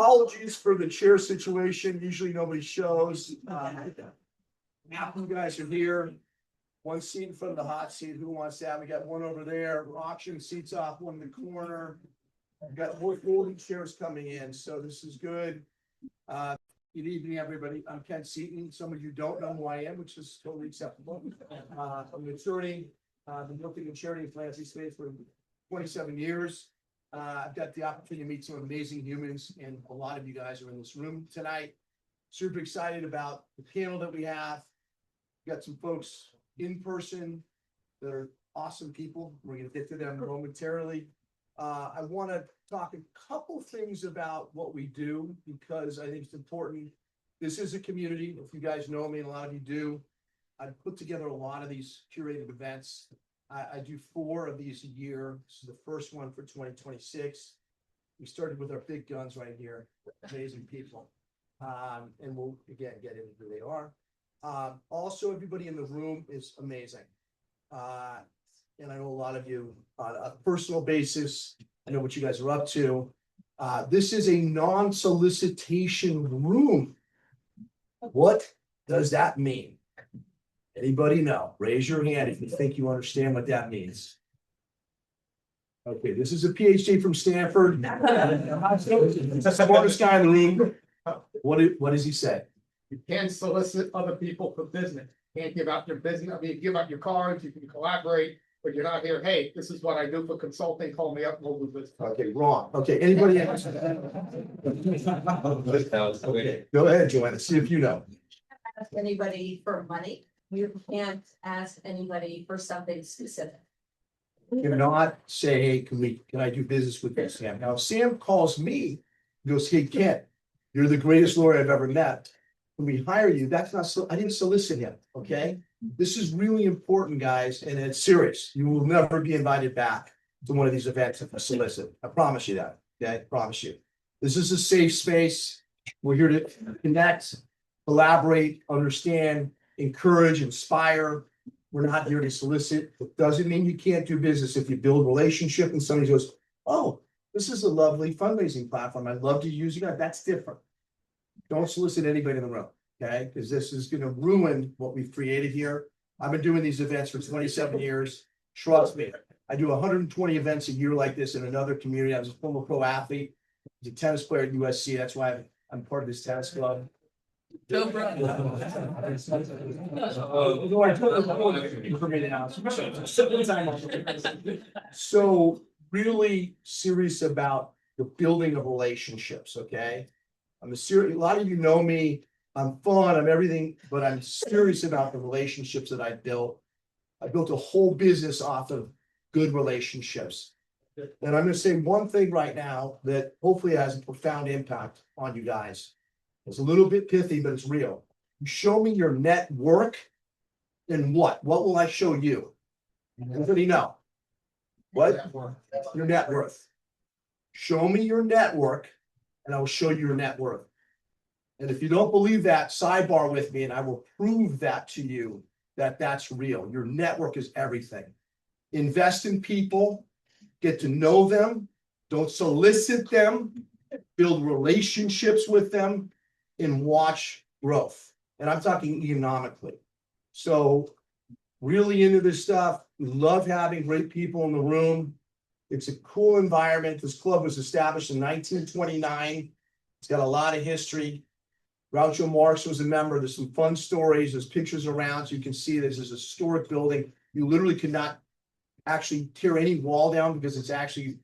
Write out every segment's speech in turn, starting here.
apologies for the chair situation. Usually nobody shows. Half of you guys are here. One seat in front of the hot seat. Who wants that? We got one over there. We're auctioning seats off one in the corner. We've got more folding chairs coming in, so this is good. Good evening, everybody. I'm Ken Seaton. Some of you don't know who I am, which is totally acceptable. I'm an attorney. I've been working in charity and philanthropy space for 27 years. I've got the opportunity to meet some amazing humans, and a lot of you guys are in this room tonight. Super excited about the panel that we have. Got some folks in person that are awesome people. We're going to get to them momentarily. I want to talk a couple things about what we do because I think it's important. This is a community. If you guys know me, and a lot of you do, I put together a lot of these curated events. I do 4 of these a year. This is the first one for 2026. We started with our big guns right here, amazing people. And we'll again get into who they are. Also, everybody in the room is amazing. And I know a lot of you on a personal basis. I know what you guys are up to. This is a non-solicitation room. What does that mean? Anybody know? Raise your hand if you think you understand what that means. Okay, this is a PhD from Stanford. That's the smartest guy in the room. What does he say? You can't solicit other people for business. You can't give out your business. I mean, give out your cards, you can collaborate, but you're not here. Hey, this is what I do for consulting. Call me up, we'll do this. Okay, wrong. Okay, anybody else? Okay, go ahead, Joanna. See if you know. Ask anybody for money. You can't ask anybody for something specific. You cannot say, hey, can I do business with you, Sam? Now, if Sam calls me, he goes, hey, Ken, you're the greatest lawyer I've ever met. When we hire you, that's not so. I didn't solicit him. Okay, this is really important, guys, and it's serious. You will never be invited back to one of these events if I solicit. I promise you that. Okay, I promise you. This is a safe space. We're here to connect, collaborate, understand, encourage, inspire. We're not here to solicit. It doesn't mean you can't do business if you build relationship and somebody goes, oh, this is a lovely fundraising platform. I'd love to use you guys. That's different. Don't solicit anybody in the room, okay? Because this is going to ruin what we've created here. I've been doing these events for 27 years. Trust me, I do 120 events a year like this in another community. I was a former pro athlete, I was a tennis player at USC. That's why I'm part of this tennis club. So really serious about the building of relationships, okay? I'm a lot of you know me. I'm fun, I'm everything, but I'm serious about the relationships that I built. I built a whole business off of good relationships. And I'm going to say one thing right now that hopefully has a profound impact on you guys. It's a little bit pithy, but it's real. You show me your network, and what? What will I show you? Anybody know? What? Your net worth. Show me your network, and I will show you your net worth. And if you don't believe that, sidebar with me, and I will prove that to you that that's real. Your network is everything. Invest in people, get to know them, don't solicit them, build relationships with them, and watch growth. And I'm talking economically. So really into this stuff. We love having great people in the room. It's a cool environment. This club was established in 1929. It's got a lot of history. Groucho Marx was a member. There's some fun stories. There's pictures around, so you can see this is a historic building. You literally could not actually tear any wall down because it's actually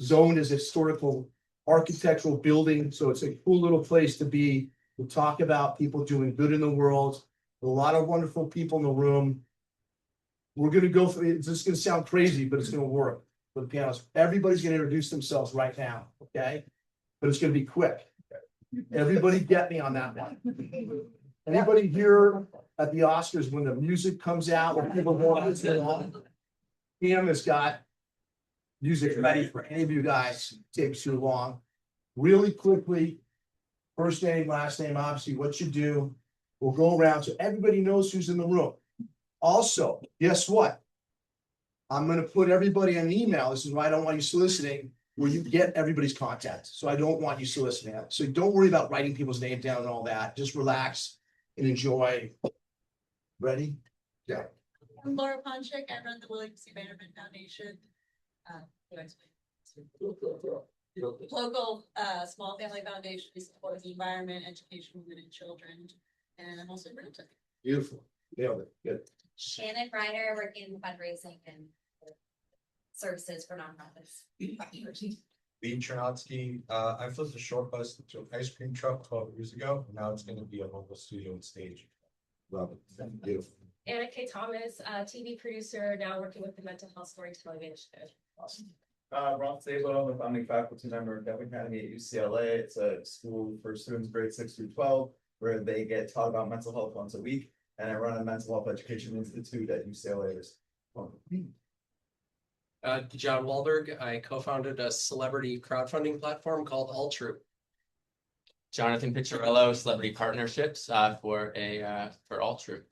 zoned as a historical architectural building. So it's a cool little place to be. We talk about people doing good in the world. A lot of wonderful people in the room. We're going to go through, it's just going to sound crazy, but it's going to work for the panelists. Everybody's going to introduce themselves right now, okay? But it's going to be quick. Everybody get me on that one. Anybody here at the Oscars when the music comes out, when people go on, Pam has got music ready for any of you guys. It takes too long. Really quickly, first name, last name, obviously what you do. We'll go around so everybody knows who's in the room. Also, guess what? I'm going to put everybody on email. This is why I don't want you soliciting. where you get everybody's contact. So I don't want you soliciting that. So don't worry about writing people's name down and all that. Just relax and enjoy. Ready? Yeah. I'm Laura Ponchik. I run the William C. Bannerman Foundation. Local small family foundation. We support the environment, education, women and children. And I'm also a realtor. Beautiful. Yeah, good. Shannon Ryder, working in fundraising and services for nonprofits. Lee Chernotsky, I flipped a short bus to an ice cream truck 12 years ago. Now it's going to be a mobile studio and stage. Love it. Beautiful. Anna K. Thomas, TV producer, now working with the Mental Health Storytelling Initiative. Awesome. Ron Sabo, I'm a founding faculty member of Dev Academy at UCLA. It's a school for students grades 6 through 12, where they get taught about mental health once a week. And I run a mental health education institute at UCLA. John Wahlberg, I co-founded a celebrity crowdfunding platform called Alltrue. Jonathan Picciarello, celebrity partnerships for Alltrue.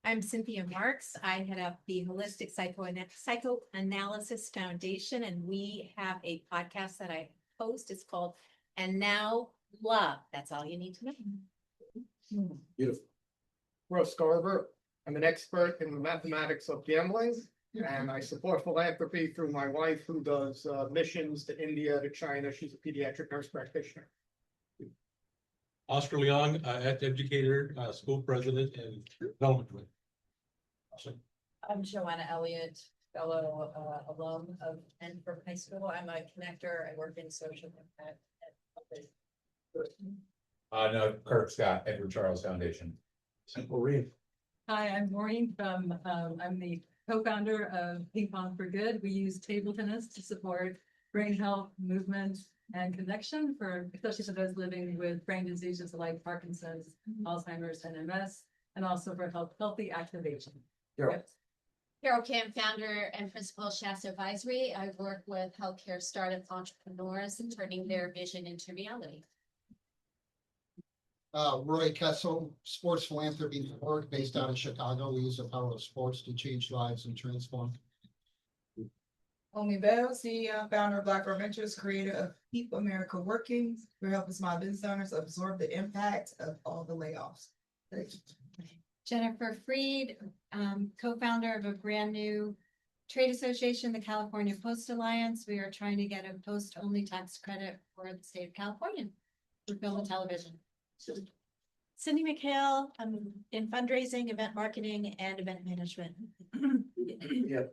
I'm Cynthia Marks. I head up the Holistic Psychoanalysis Foundation, and we have a podcast that I host. It's called And Now Love. That's all you need to know. Beautiful. Russ Garber. I'm an expert in the mathematics of gambling, and I support philanthropy through my wife, who does missions to India, to China. She's a pediatric nurse practitioner. Oscar Leong, educator, school president, and development director. Awesome. I'm Joanna Elliott, fellow alum of Enfield High School. I'm a connector. I work in social impact. No, Kirk Scott, Edward Charles Foundation. Simple read. Hi, I'm Maureen from, I'm the co-founder of Ping Pong for Good. We use table tennis to support brain health, movement, and connection for, especially for those living with brain diseases like Parkinson's, Alzheimer's, and MS, and also for healthy activation. Carol. Carol Camp, founder and principal of Shasta Advisory. I work with healthcare startup entrepreneurs and turning their vision into reality. Roy Kessel, Sports Philanthropy Network, based out of Chicago. We use the power of sports to change lives and transform. Omi Bell, CEO, founder of Black Girl Ventures, creator of Keep America Working. We're helping small business owners absorb the impact of all the layoffs. Jennifer Freed, co-founder of a brand new trade association, the California Post Alliance. We are trying to get a post-only tax credit for the state of California for film and television. Cindy McHale, I'm in fundraising, event marketing, and event management. Yeah.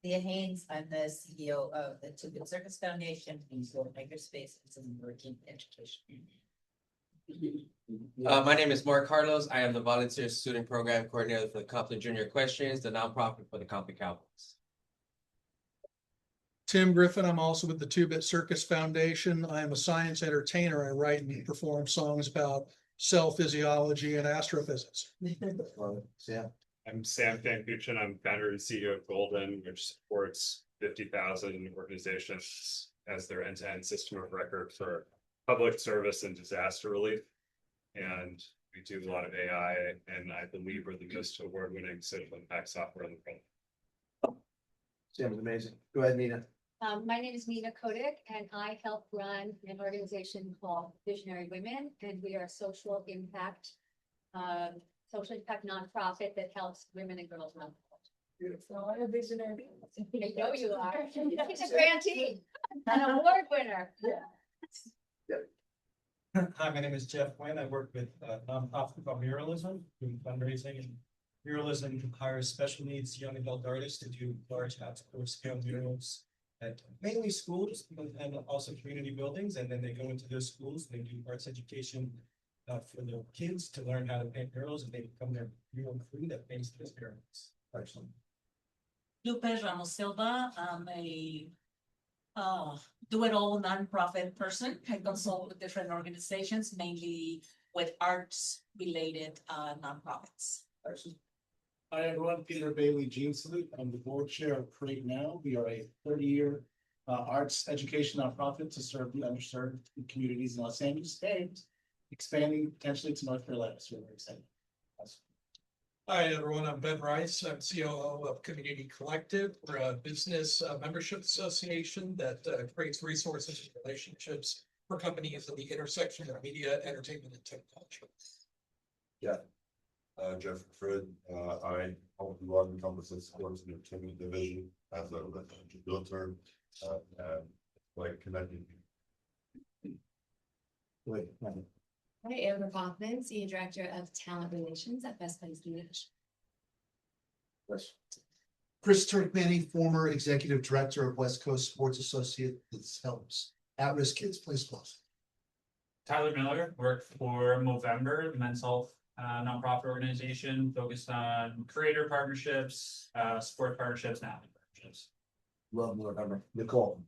Leah Haynes, I'm the CEO of the Two Good Circus Foundation, and so Makerspace is in working education. My name is Mark Carlos. I am the volunteer student program coordinator for the Compton Junior Equestrians, the nonprofit for the Compton Cowboys. Tim Griffin, I'm also with the Two-Bit Circus Foundation. I am a science entertainer. I write and perform songs about cell physiology and astrophysics. Yeah. I'm Sam Fancuchin. I'm founder and CEO of Golden, which supports 50,000 organizations as their end-to-end system of record for public service and disaster relief. And we do a lot of AI, and I believe we're the most award-winning social impact software in the world. Sam is amazing. Go ahead, Nina. My name is Nina Kodik, and I help run an organization called Visionary Women, and we are a social impact nonprofit that helps women and girls around the world. So I'm a visionary. I know you are. It's a grantee, an award winner. Hi, my name is Jeff Wynn. I work with a nonprofit called Muralism, doing fundraising, and Muralism hires special needs young adult artists to do large outdoor scale murals at mainly schools and also community buildings. And then they go into those schools, they do arts education for their kids to learn how to paint murals, and they become their mural crew that paints those murals. Excellent. Lupe Ramos Silva, I'm a do-it-all nonprofit person. I consult with different organizations, mainly with arts-related nonprofits. Excellent. Hi, everyone. Peter Bailey, Gene Salute. I'm the board chair of Create Now. We are a 30-year arts education nonprofit to serve the underserved communities in Los Angeles and expanding potentially to North Carolina. So we're excited. Hi, everyone. I'm Ben Rice. I'm COO of Community Collective. We're a business membership association that creates resources and relationships for companies at the intersection of media, entertainment, and technology. Jeff Fred, I help run the Compass Sports and Entertainment Division as a realtor, and like connecting. Wait, I am Amber Hoffman, Senior Director of Talent Relations at Best Place Communication. Chris Turkmany, former Executive Director of West Coast Sports Associates, helps at-risk kids play sports. Tyler Miller, worked for Movember, the men's health nonprofit organization focused on creator partnerships, sport partnerships, and athlete partnerships. love November. Nicole.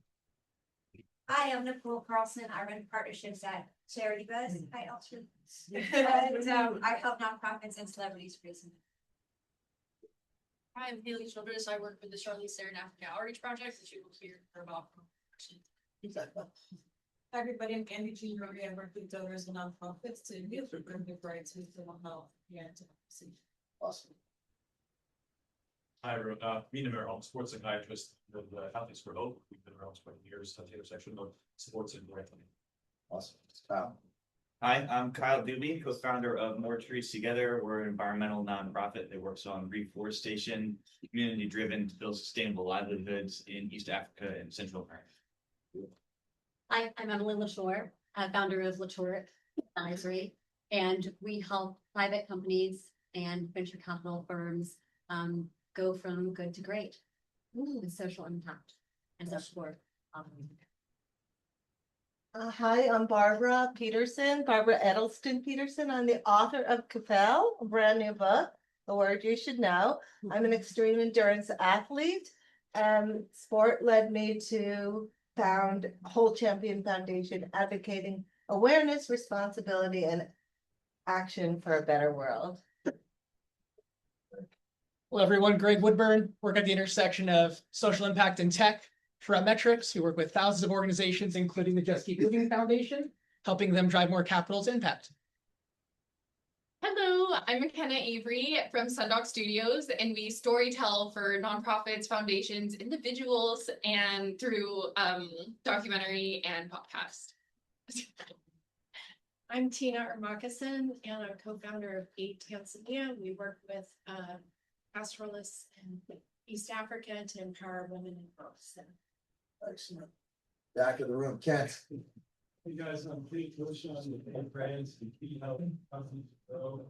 Hi, I'm Nicole Carlson. I run partnerships at Charity Buzz. Hi, Elton. And I help nonprofits and celebrities raise money. Hi, I'm Haley Childress. I work with the Charlize Theron Africa Outreach Project, which you will hear about. Hi, everybody, I'm Andy Jean Roby. I work with donors and nonprofits to advance reproductive rights, mental health, and democracy. Awesome. I wrote, me and I'm a sports psychiatrist with Athletes for Hope. We've been around 20 years at the intersection of sports and directly. Awesome. Kyle. Hi, I'm Kyle Doobie, co-founder of More Trees Together. We're an environmental nonprofit that works on reforestation, community-driven to build sustainable livelihoods in East Africa and Central America. Hi, I'm Emily Latour, founder of Latour Advisory, and we help private companies and venture capital firms go from good to great with social impact and support. Hi, I'm Barbara Peterson, Barbara Edelston Peterson. I'm the author of Capel, a brand new book, A Word You Should Know. I'm an extreme endurance athlete, and sport led me to found Whole Champion Foundation, advocating awareness, responsibility, and action for a better world. Hello, everyone. Greg Woodburn, work at the intersection of social impact and tech for Metrics. We work with thousands of organizations, including the Just Keep Moving Foundation, helping them drive more capital to impact. Hello, I'm McKenna Avery from Sundog Studios, and we storytell for nonprofits, foundations, individuals, and through documentary and podcast. I'm Tina Ermakison, and I'm co-founder of 8 Tanzania. We work with pastoralists in East Africa to empower women and girls. Excellent. Back of the room, Kent. Hey guys, I'm Pete Wilson, I'm the brands, the key help companies grow.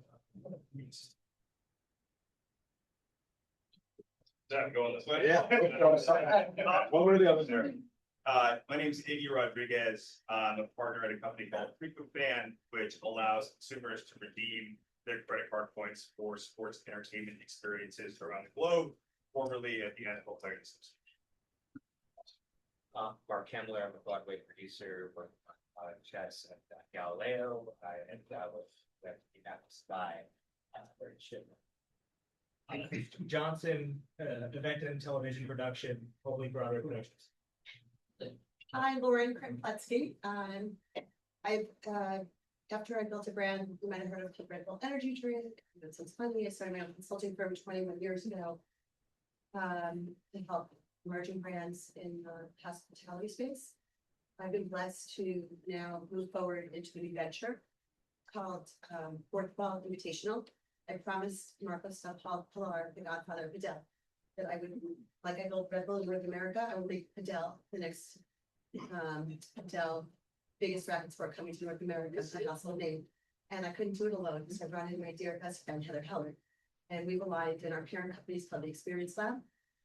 That going this way? Yeah. One way or the other there. My name is Iggy Rodriguez. I'm a partner at a company called FrequentFan, which allows consumers to redeem their credit card points for sports entertainment experiences around the globe, formerly at the NFL Players Association. Mark Kemmler, I'm a Broadway producer, work on chess at Galileo. I ended up with the Apple Sky. Johnson, event and television production, hopefully Broadway productions. Hi, Lauren Krempletzky. After I built a brand, you might have heard of Red Bull Energy Drink. It sounds funny. I started my own consulting firm 21 years ago to help emerging brands in the hospitality space. I've been blessed to now move forward into a new venture called Fourth Ball Invitational. I promised Marcos Pilar, the godfather of Padel, that I would, like I built Red Bull in North America, I will make Padel the next Padel biggest racket sport coming to North America, a household name. And I couldn't do it alone, so I brought in my dear best friend, Heather Heller. And we've aligned in our parent companies called the Experience Lab.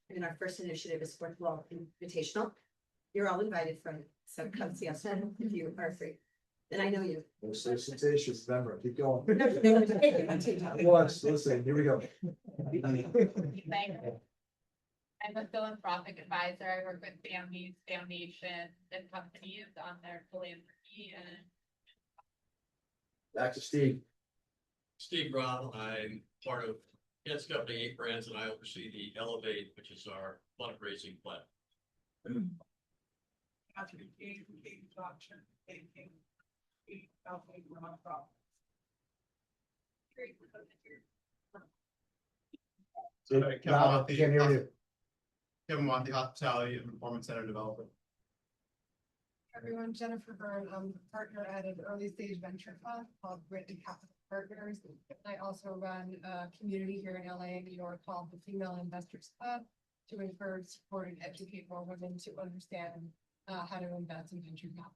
And our first initiative is Fourth Wall Invitational. You're all invited for it, so come see us if you are free. And I know you. No solicitations, remember, keep going. Once, listen, here we go. I'm a philanthropic advisor. I work with families, foundations, and companies on their philanthropy and Back to Steve. Steve Brown, I'm part of Kent's company, 8 Brands, and I oversee the Elevate, which is our fundraising platform. Can't hear you. Kevin Watt, the Hospitality and Performance Center developer. Everyone, Jennifer Byrne, I'm a partner at an early stage venture fund called Britain Capital Partners. I also run a community here in LA and New York called the Female Investors Club to encourage, support, and educate more women to understand how to invest in venture capital.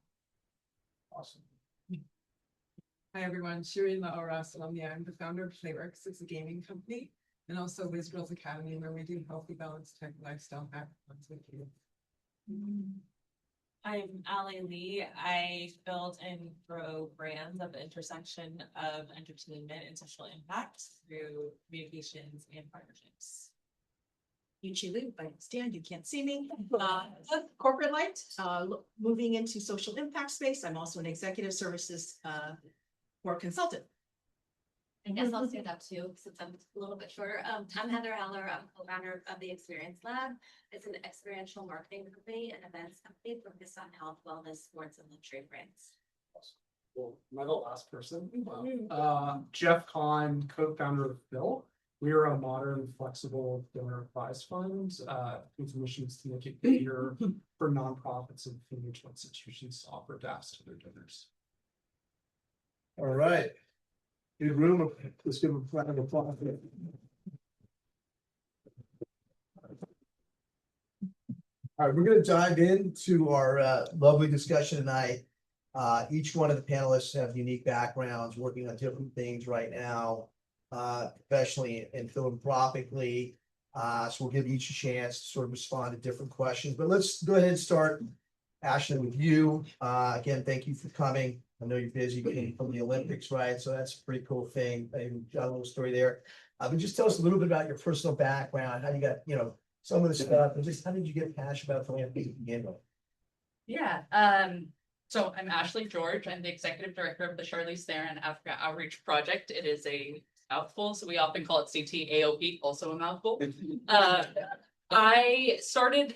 Awesome. Hi, everyone. Shireen Laura Salamia. I'm the founder of Playworks. It's a gaming company, and also Wiz Girls Academy, where we do healthy, balanced tech lifestyle hackathons with you. I'm Ali Lee. I build and grow brands at the intersection of entertainment and social impact through communications and partnerships. Yuchi by stand, you can't see me. Corporate light, moving into social impact space. I'm also an executive services or consultant. I guess I'll stand up too, since I'm a little bit shorter. I'm Heather Heller. I'm co-founder of the Experience Lab. It's an experiential marketing company and events company focused on health, wellness, sports, and luxury brands. Well, am I the last person? Jeff Kahn, co-founder of Phil. We are a modern, flexible donor advised fund whose mission is to make it easier for nonprofits and financial institutions to offer DAFs to their donors. All right. Good room. Let's give a round of applause. All right, we're going to dive into our lovely discussion tonight. Each one of the panelists have unique backgrounds, working on different things right now, professionally and philanthropically. So we'll give each a chance to sort of respond to different questions. But let's go ahead and start, Ashlee, with you. Again, thank you for coming. I know you're busy getting from the Olympics, right? So that's a pretty cool thing. I got a little story there. But just tell us a little bit about your personal background, how you got, some of the stuff, and just how did you get passionate about philanthropy to begin with? Yeah. So I'm Ashlee George. I'm the executive director of the Charlize Theron Africa Outreach Project. It is a mouthful, so we often call it CTAOP, also a mouthful. I started,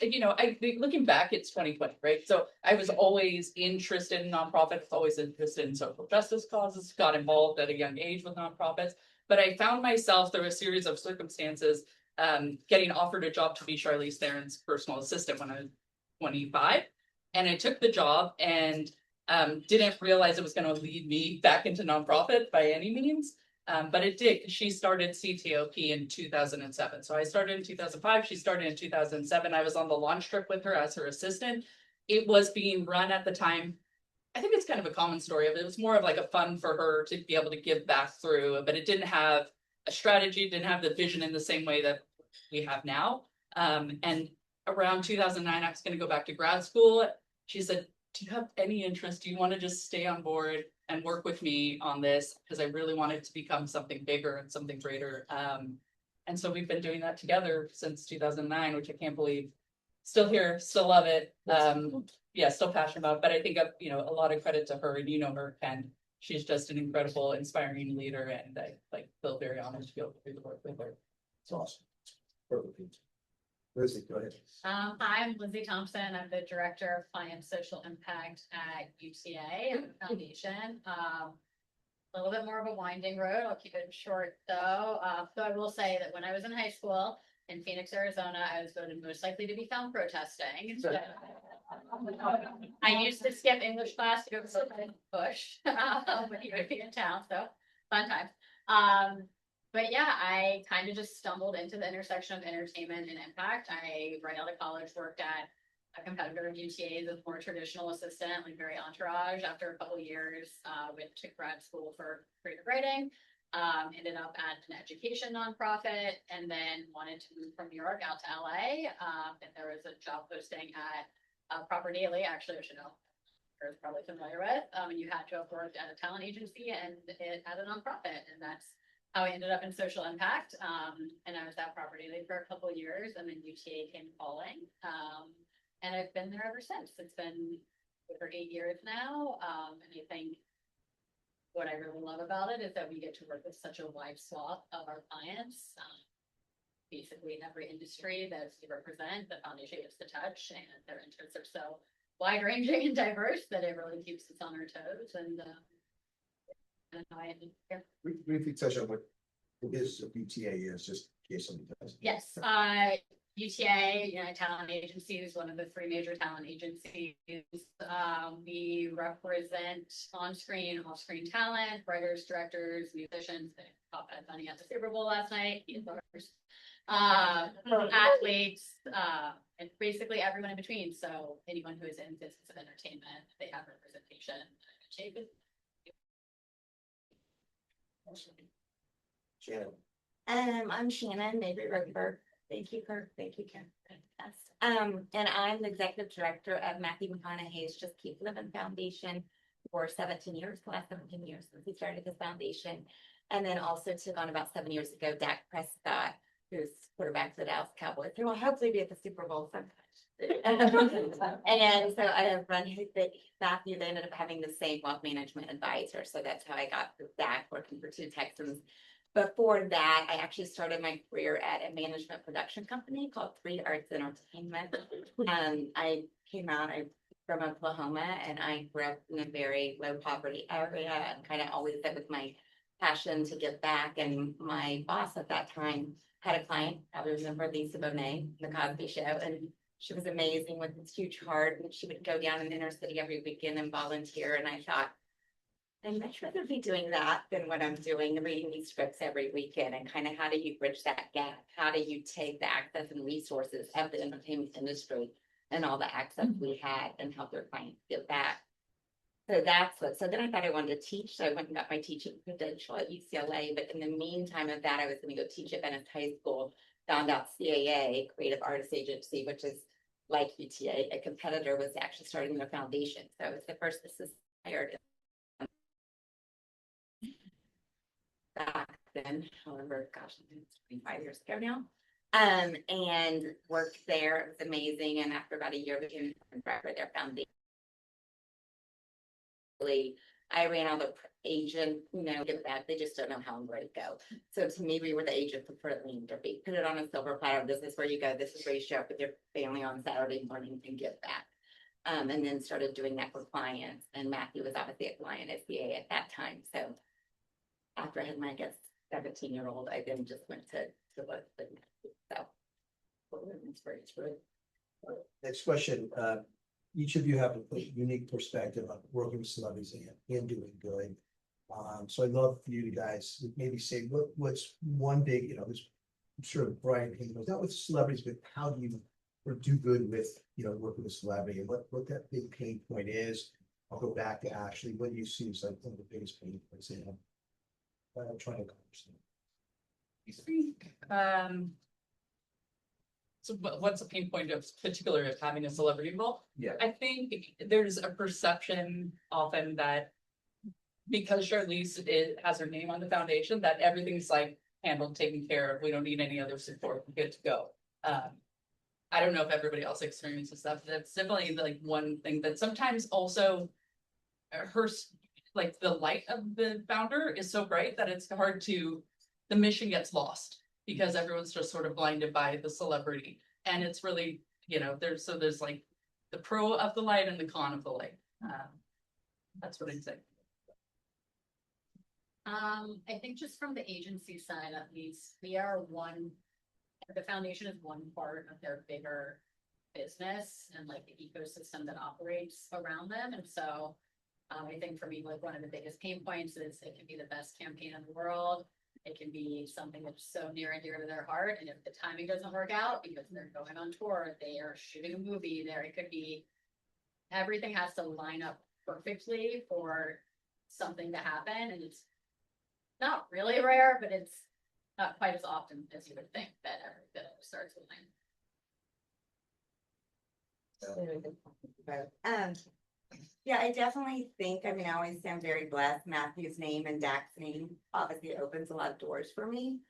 looking back, it's 2020, right? So I was always interested in nonprofits, always interested in social justice causes, got involved at a young age with nonprofits, but I found myself through a series of circumstances getting offered a job to be Charlize Theron's personal assistant when I was 25. And I took the job and didn't realize it was going to lead me back into nonprofit by any means. But it did. She started CTOP in 2007. So I started in 2005. She started in 2007. I was on the launch trip with her as her assistant. It was being run at the time. I think it's kind of a common story of it. It was more of like a fun for her to be able to give back through, but it didn't have a strategy, didn't have the vision in the same way that we have now. And around 2009, I was going to go back to grad school. She said, do you have any interest? Do you want to just stay on board and work with me on this? Because I really want it to become something bigger and something greater. And so we've been doing that together since 2009, which I can't believe. Still here, still love it. Yeah, still passionate about it. But I think a lot of credit to her, and her, Ken. She's just an incredible, inspiring leader, and I feel very honored to be able to do the work with her. It's awesome. Perfect. Lizzie, go ahead. I'm Lizzie Thompson. I'm the director of client social impact at UTA Foundation. A little bit more of a winding road. I'll keep it short though. So I will say that when I was in high school in Phoenix, Arizona, I was voted most likely to be found protesting. So I used to skip English class to go to the bush when he would be in town. So fun times. But yeah, I kind of just stumbled into the intersection of entertainment and impact. I, right out of college, worked at a competitor of UTA, the more traditional assistant, like very entourage. After a couple of years, went to grad school for creative writing, ended up at an education nonprofit, and then wanted to move from New York out to LA. And there was a job posting at Proper Daily, actually, which you're probably familiar with. And you had to have worked at a talent agency and at a nonprofit, and that's how I ended up in social impact. And I was at Proper Daily for a couple of years, and then UTA came calling. And I've been there ever since. It's been over 8 years now. And I think what I really love about it is that we get to work with such a wide swath of our clients. Basically every industry that we represent, the foundation gets to touch, and their interests are so wide ranging and diverse that it really keeps us on our toes. And I ended here. Briefly touch on what the business of UTA is, just in case somebody does. Yes, UTA, United Talent Agency is one of the three major talent agencies. We represent on-screen, off-screen talent, writers, directors, musicians. They caught Bad Bunny at the Super Bowl last night. He is ours. Athletes, and basically everyone in between. So anyone who is in business of entertainment, they have representation. Shannon. I'm Shannon Rotenberg. Thank you, Kirk. Thank you, Ken. Yes. And I'm the executive director of Matthew McConaughey's Just Keep Living Foundation for 17 years, the last 17 years since he started this foundation. And then also took on about 7 years ago, Dak Prescott, who's quarterback for the Dallas Cowboys, who will hopefully be at the Super Bowl sometime. And so I have run Matthew. They ended up having the same wealth management advisor. So that's how I got Dak working for two Texans. Before that, I actually started my career at a management production company called 3 Arts Entertainment. I came out from Oklahoma, and I grew up in a very low poverty area, and kind of always that was my passion to give back. And my boss at that time had a client, I remember Lisa Bonet, The Cosby Show, and she was amazing with this huge heart, and she would go down in the inner city every weekend and volunteer. And I thought, I'd much rather be doing that than what I'm doing, reading these scripts every weekend. And kind of how do you bridge that gap? How do you take the access and resources of the entertainment industry and all the access we had and help their clients give back? So so then I thought I wanted to teach. So I went and got my teaching credential at UCLA. But in the meantime of that, I was going to go teach at Venice High School, found out CAA, Creative Artists Agency, which is like UTA, a competitor, was actually starting their foundation. So I was the first assistant hired back then, however, gosh, it's 25 years ago now. And worked there. It was amazing. And after about a year, became a director of their foundation. I ran out of agent, give back. They just don't know how I'm going to go. So to me, we were the agent for Philanthropy. Put it on a silver platter. This is where you go. This is where you show up with your family on Saturday morning and give back. And then started doing that for clients. And Matthew was obviously a client at CA at that time. So after I had my, 17-year-old, I then just went to work with Matthew. So it's really. Next question. Each of you have a unique perspective on working with celebrities and doing good. So I'd love for you guys to maybe say what's one big, there's, I'm sure Brian goes, not with celebrities, but how do you do good with, working with celebrity, and what that big pain point is. I'll go back to Ashlee. What do you see as like one of the biggest pain points in them? I'm trying to understand. So what's the pain point of particular of having a celebrity involved? Yeah. I think there's a perception often that because Charlize has her name on the foundation, that everything's like handled, taken care of. We don't need any other support. We're good to go. I don't know if everybody else experiences that, but that's definitely like one thing that sometimes also like the light of the founder is so bright that it's hard the mission gets lost because everyone's just sort of blinded by the celebrity. And it's really, there's like the pro of the light and the con of the light. That's what I'd say. I think just from the agency side, at least, the foundation is one part of their bigger business and like the ecosystem that operates around them. And so I think for me, like one of the biggest pain points is it can be the best campaign in the world. It can be something that's so near and dear to their heart. And if the timing doesn't work out because they're going on tour, they are shooting a movie there, it could be, everything has to line up perfectly for something to happen. And it's not really rare, but it's not quite as often as you would think that it starts with Yeah, I definitely think, I always say I'm very blessed. Matthew's name and Dak's name obviously opens a lot of doors for me.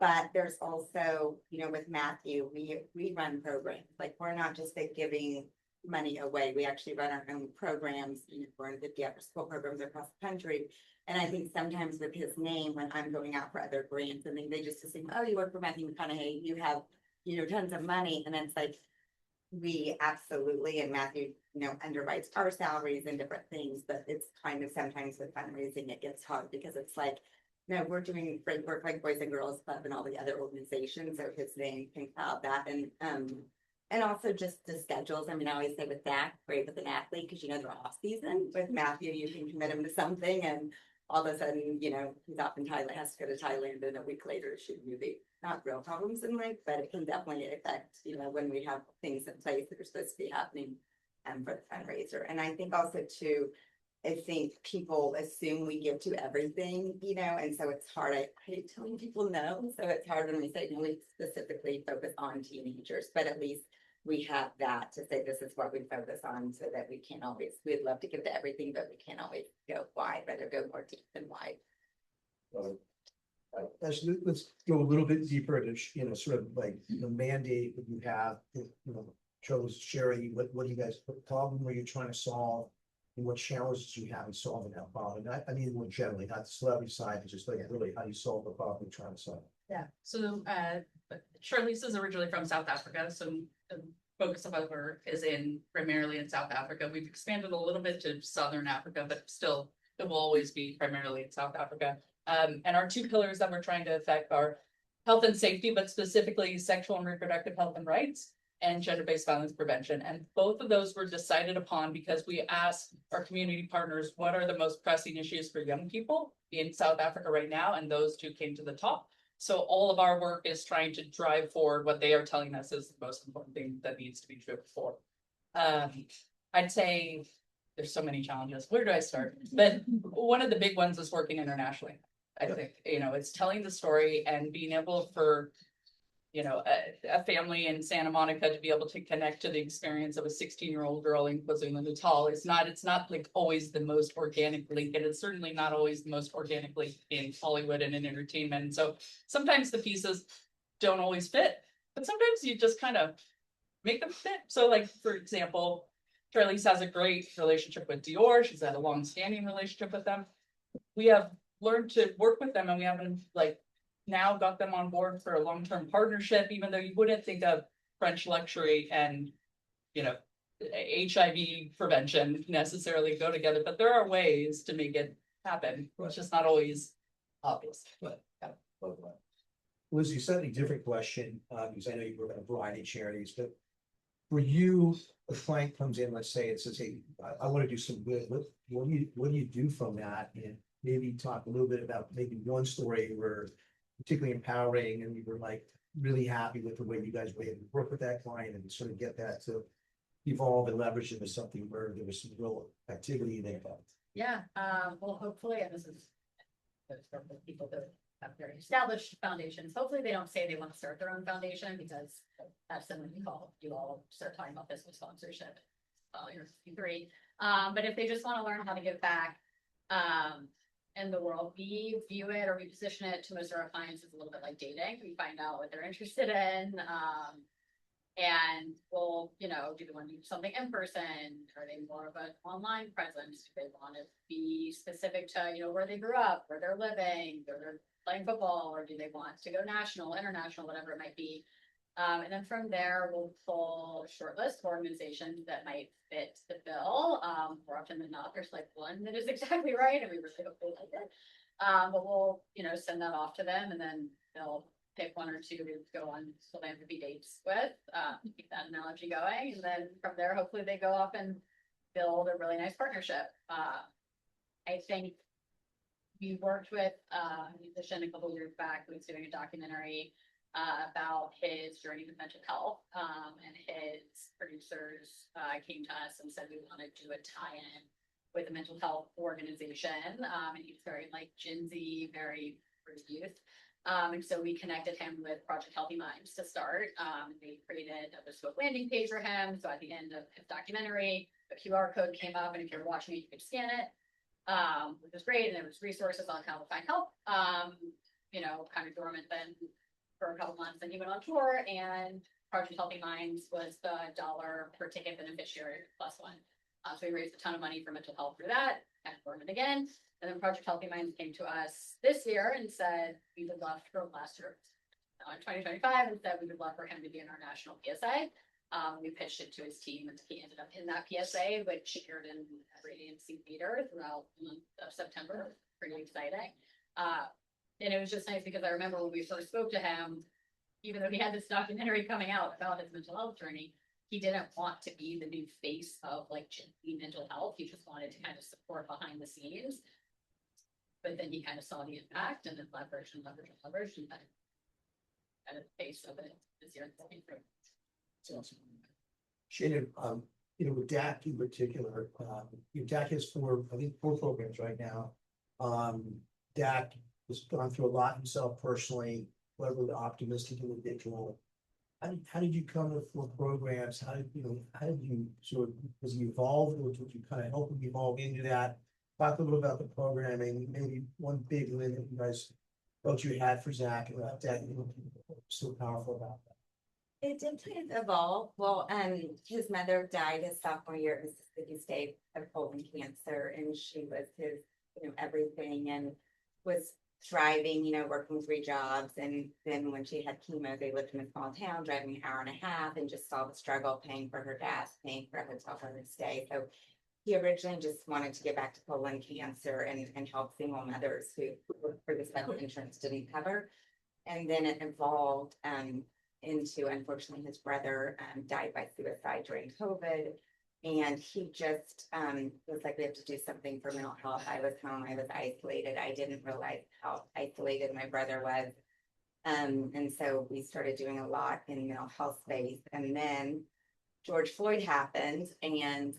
But there's also, with Matthew, we run programs. Like, we're not just giving money away. We actually run our own programs. We're in 50 after-school programs across the country. And I think sometimes with his name, when I'm going out for other grants, and they just assume, oh, you work for Matthew McConaughey, you have, tons of money. And it's like, we absolutely, and Matthew, underwrites our salaries and different things, but it's kind of sometimes with fundraising, it gets hard because it's like, No, we're doing great work like Boys and Girls Club and all the other organizations, so his name can cloud that and also just the schedules. I mean, I always say with Zach, great with an athlete, because you know they're off season. With Matthew, you can commit him to something and all of a sudden, you know, he's off in Thailand, has to go to Thailand, and a week later shoot a movie. Not real problems in life, but it can definitely affect, you know, when we have things in place that are supposed to be happening for the fundraiser. And I think also too, I think people assume we give to everything, you know, and so it's hard. I hate telling people no. So it's hard when we say, no, we specifically focus on teenagers, but at least we have that to say this is what we focus on so that we can't always, we'd love to give to everything, but we can't always go wide, rather go more deep than wide. Ashlee, let's go a little bit deeper to, you know, sort of like the mandate that you have, you know, chose sharing, what do you guys, what problem are you trying to solve? And what challenges you have in solving that problem? I mean, more generally, not the celebrity side, but just like really how you solve the problem you're trying to solve. Yeah, so Charlize is originally from South Africa, so the focus of our work is primarily in South Africa. We've expanded a little bit to Southern Africa, but still it will always be primarily in South Africa. And our two pillars that we're trying to affect are health and safety, but specifically sexual and reproductive health and rights, and gender-based violence prevention. And both of those were decided upon because we asked our community partners, what are the most pressing issues for young people in South Africa right now? And those two came to the top. So all of our work is trying to drive forward what they are telling us is the most important thing that needs to be driven forward. I'd say there's so many challenges. Where do I start? But one of the big ones is working internationally. I think, you know, it's telling the story and being able for, you know, a family in Santa Monica to be able to connect to the experience of a 16-year-old girl in KwaZulu-Natal. It's not like always the most organic link, and it's certainly not always the most organic link in Hollywood and in entertainment. And so sometimes the pieces don't always fit, but sometimes you just kind of make them fit. So like, for example, Charlize has a great relationship with Dior. She's had a long-standing relationship with them. We have learned to work with them, and we haven't like now got them on board for a long-term partnership, even though you wouldn't think of French luxury and, you know, HIV prevention necessarily go together, but there are ways to make it happen. It's just not always obvious, but yeah. Lizzie, slightly different question, because I know you work at a variety of charities, but for you, a client comes in, let's say it says, hey, I want to do some good. What do you do from that? And maybe talk a little bit about maybe one story where particularly empowering, and we were like really happy with the way you guys were able to work with that client and sort of get that to evolve and leverage into something where there was some real activity there. Yeah, well, hopefully, and this is for people that have very established foundations, hopefully they don't say they want to start their own foundation, because that's something you all start talking about this with sponsorship. You're 53. But if they just want to learn how to give back, in the world, we view it or we position it to most of our clients as a little bit like dating. We find out what they're interested in, and we'll, you know, do they want to do something in person? Are they more of an online presence? Do they want to be specific to, you know, where they grew up, where they're living, where they're playing football, or do they want to go national, international, whatever it might be? And then from there, we'll pull a short list of organizations that might fit the bill. More often than not, there's like one that is exactly right, and we really hope they like it. But we'll, you know, send that off to them, and then they'll pick one or two to go on philanthropy dates with, keep that analogy going. And then from there, hopefully they go off and build a really nice partnership. I think we worked with a musician a couple of years back who was doing a documentary about his journey with mental health, and his producers came to us and said we want to do a tie-in with a mental health organization, and he's very like Gen Z, very for youth, and so we connected him with Project Healthy Minds to start. They created a bespoke landing page for him, so at the end of his documentary a QR code came up, and if you're watching it you could scan it, which was great, and there was resources on how to find help, you know, kind of dormant then for a couple months. Then he went on tour, and Project Healthy Minds was the $1 per ticket beneficiary plus one. So we raised a ton of money for mental health through that, and dormant again. And then Project Healthy Minds came to us this year and said we would love for last year, in 2025, and said we would love for him to be in our national PSA. We pitched it to his team, and he ended up in that PSA, which aired in Radiant Theater throughout the month of September. Pretty exciting. And it was just nice because I remember when we first spoke to him, even though he had this documentary coming out about his mental health journey, he didn't want to be the new face of like championing mental health. He just wanted to kind of support behind the scenes. But then he kind of saw the impact and then leveraged and leveraged and leveraged and then kind of the face of it this year. Shannon, with DAC in particular, DAC has four programs right now. DAC has gone through a lot himself personally, whatever the optimistic individual. How did you come with four programs? How did you sort of, was he evolved, or did you kind of help him evolve into that? Talk a little about the programming, maybe one big win that you guys felt you had for Zach, and that so powerful about that. It did kind of evolve. Well, his mother died his sophomore year at Mississippi State of colon cancer, and she was his, everything, and was driving, working 3 jobs. And then when she had chemo, they lived in a small town, driving an hour and a half, and just saw the struggle paying for her gas, paying for a hotel for her to stay. So he originally just wanted to get back to colon cancer and help single mothers who, for the special insurance didn't cover. And then it evolved into, unfortunately, his brother died by suicide during COVID. And he just was like, we have to do something for mental health. I was home, I was isolated. I didn't realize how isolated my brother was. And so we started doing a lot in mental health space. And then George Floyd happened, and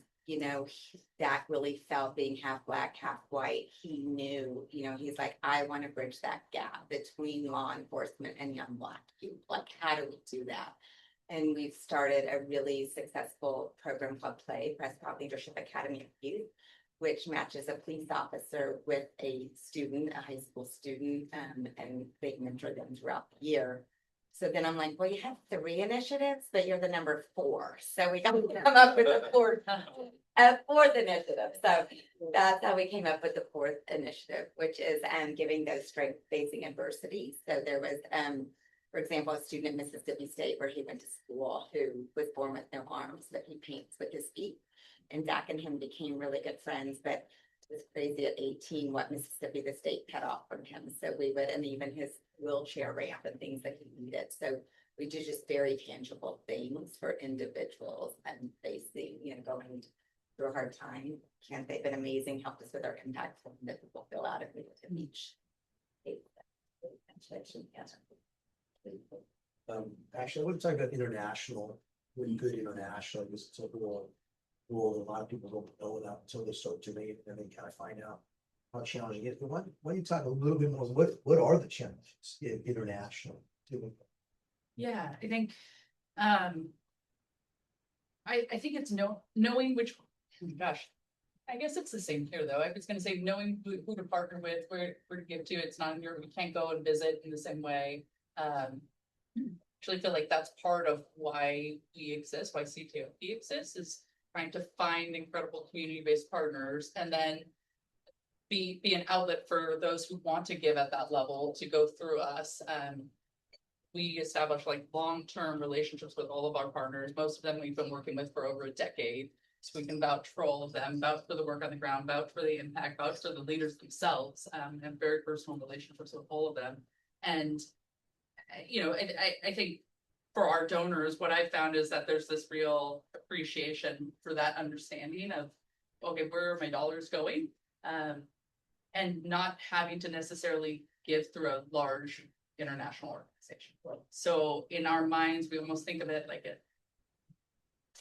Dak really felt, being half Black, half white. He knew, he's like, I want to bridge that gap between law enforcement and young Black youth. Like, how do we do that? And we've started a really successful program called PLAY, Prescott Leadership Academy of Youth, which matches a police officer with a student, a high school student, and they mentor them throughout the year. So then I'm like, well, you have 3 initiatives, but you're the number 4. So we got to come up with a fourth initiative. So that's how we came up with the 4th initiative, which is giving those strength-facing adversity. So there was, for example, a student at Mississippi State where he went to school who was born with no arms, but he paints with his feet. And Zach and him became really good friends, but it was crazy at 18 what Mississippi the state cut off from him. So we would, and even his wheelchair ramp and things that he needed. So we do just very tangible things for individuals and facing, going through a hard time. Can't they've been amazing, helped us with our impact form that people fill out if we look at each. Actually, I want to talk about international, really good international, because it's a rule that a lot of people don't know about until they start doing it, and then they kind of find out how challenging it is. But why don't you talk a little bit more, what are the challenges in international? Yeah, I think, I think it's knowing which, gosh, I guess it's the same here though. I was gonna say, knowing who to partner with, where to give to. It's not we can't go and visit in the same way. Actually feel like that's part of why we exist, why CTOP exists, is trying to find incredible community-based partners and then be an outlet for those who want to give at that level to go through us. We establish like long-term relationships with all of our partners. Most of them we've been working with for over a decade. So we can vouch for all of them, vouch for the work on the ground, vouch for the impact, vouch for the leaders themselves, and very personal relationships with all of them. And, I think for our donors, what I found is that there's this real appreciation for that understanding of, okay, where are my dollars going? And not having to necessarily give through a large international organization. So in our minds, we almost think of it like a,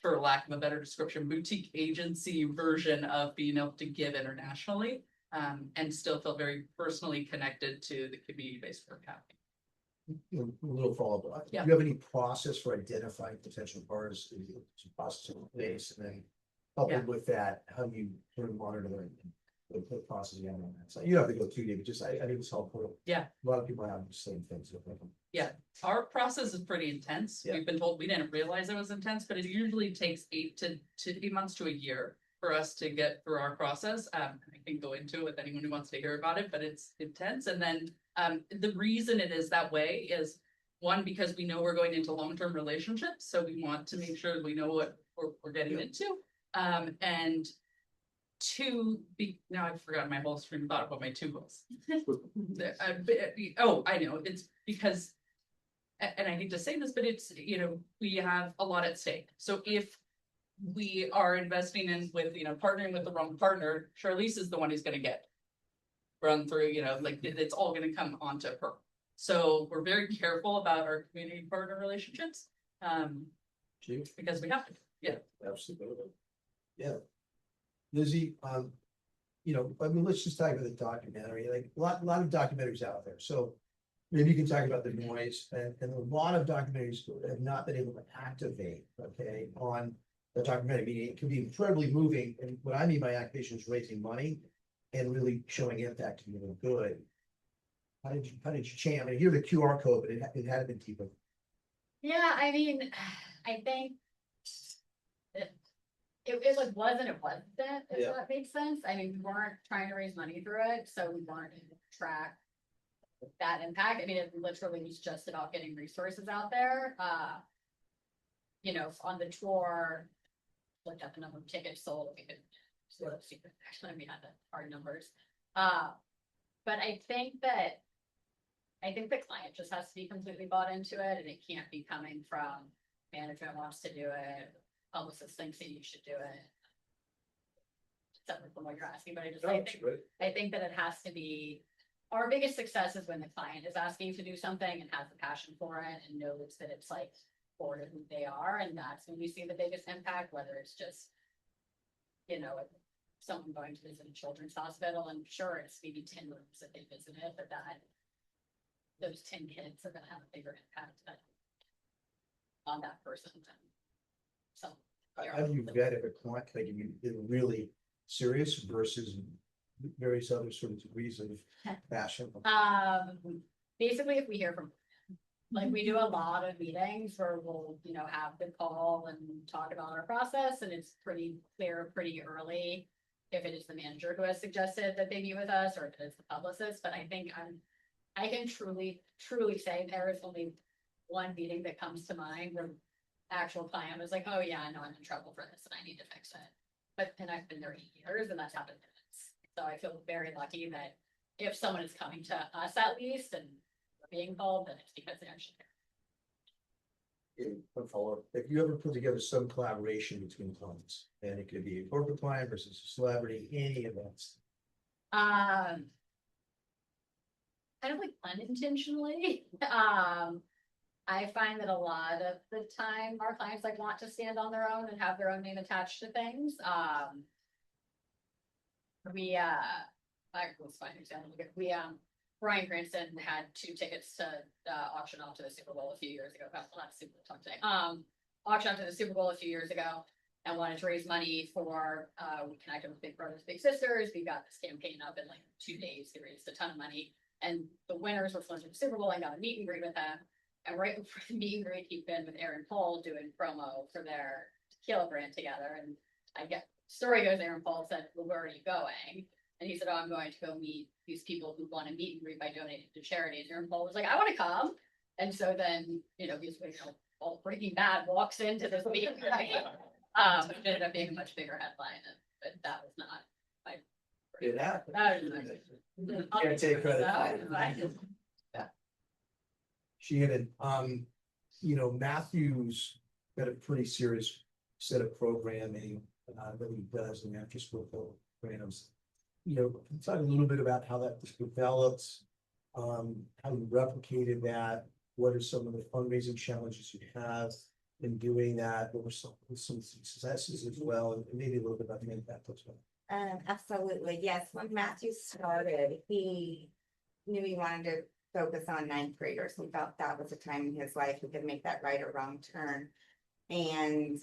for lack of a better description, boutique agency version of being able to give internationally, and still feel very personally connected to the community-based work happening. A little follow-up. Yeah. Do you have any process for identifying potential partners? Process in place, and then coupled with that, how do you sort of monitor the process you have on that? So you don't have to go too deep, but just I think it's helpful. Yeah. A lot of people have the same things. Yeah, our process is pretty intense. Yeah. We've been told we didn't realize it was intense, but it usually takes 8 months to a year for us to get through our process. I can go into it with anyone who wants to hear about it, but it's intense. And then the reason it is that way is, one, because we know we're going into long-term relationships, so we want to make sure we know what we're getting into. And now I've forgotten my whole stream of thought about my two goals. Oh, I know, it's because, and I hate to say this, but it's, you know, we have a lot at stake. So if we are investing in with, you know, partnering with the wrong partner, Charlize is the one who's gonna get run through, you know, like it's all gonna come onto her. So we're very careful about our community partner relationships. Because we have to, yeah. Absolutely. Yeah. Lizzie, you know, I mean, let's just talk about the documentary, like a lot of documentaries out there. So maybe you can talk about the noise and a lot of documentaries have not been able to activate, okay, on the documentary. Meaning it can be incredibly moving. And what I mean by activation is raising money and really showing impact to people good. How did you change? I mean, here the QR code, but it had been deeper. Yeah, I mean, I think it like was and it wasn't, if that makes sense. I mean, we weren't trying to raise money through it, so we weren't able to track that impact. I mean, it literally was just about getting resources out there. You know, on the tour, looked at the number of tickets sold, we could see actually we had the hard numbers. But I think the client just has to be completely bought into it, and it can't be coming from management wants to do it, publicist thinks that you should do it. Separate from what you're asking, but I think that it has to be, our biggest success is when the client is asking to do something and has the passion for it and knows that it's like core to who they are, and that's when we see the biggest impact, whether it's just, you know, someone going to visit a children's hospital, and sure, it's maybe 10 rooms that they visited, but those 10 kids are gonna have a bigger impact on that person than some. How do you vet if a client, like, if you're really serious versus various other sort of degrees of passion? Basically, if we hear from, like, we do a lot of meetings where we'll, you know, have the call and talk about our process, and it's pretty clear pretty early if it is the manager who has suggested that they meet with us or if it is the publicist. But I think I can truly say there is only one meeting that comes to mind where actual client was like, oh yeah, I know I'm in trouble for this and I need to fix it. And I've been there 8 years and that's happened once. So I feel very lucky that if someone is coming to us at least and we're being called, then it's because they actually care. One follow-up. If you ever put together some collaboration between clients, and it could be a corporate client versus a celebrity, any of that stuff. Kind of like unintentionally. I find that a lot of the time our clients like want to stand on their own and have their own name attached to things. Let's find an example. Bryan Cranston had 2 tickets to auction off to the Super Bowl a few years ago. Not Super Bowl, today. Auction off to the Super Bowl a few years ago, and wanted to raise money for. We connected with Big Brothers Big Sisters. We got this campaign up in like 2 days. They raised a ton of money, and the winners were flown to the Super Bowl and got a meet and greet with them. And right before the meet and greet, he'd been with Aaron Paul doing promo for their tequila brand together. And story goes, Aaron Paul said, well, where are you going? And he said, oh, I'm going to go meet these people who want to meet and greet by donating to charity. And Aaron Paul was like, I want to come. And so then, you know, he's all Breaking Bad walks into this meet and greet. It ended up being a much bigger headline, but that was not my. It happened. Can't take credit. Shannon, you know, Matthew's got a pretty serious set of programming that he does in after school programs. You know, can you talk a little bit about how that was developed, how you replicated that, what are some of the fundraising challenges you have in doing that, what were some successes as well, and maybe a little bit about the impact as well. Absolutely, yes. When Matthew started, he knew he wanted to focus on 9th graders. He felt that was a time in his life he could make that right or wrong turn. And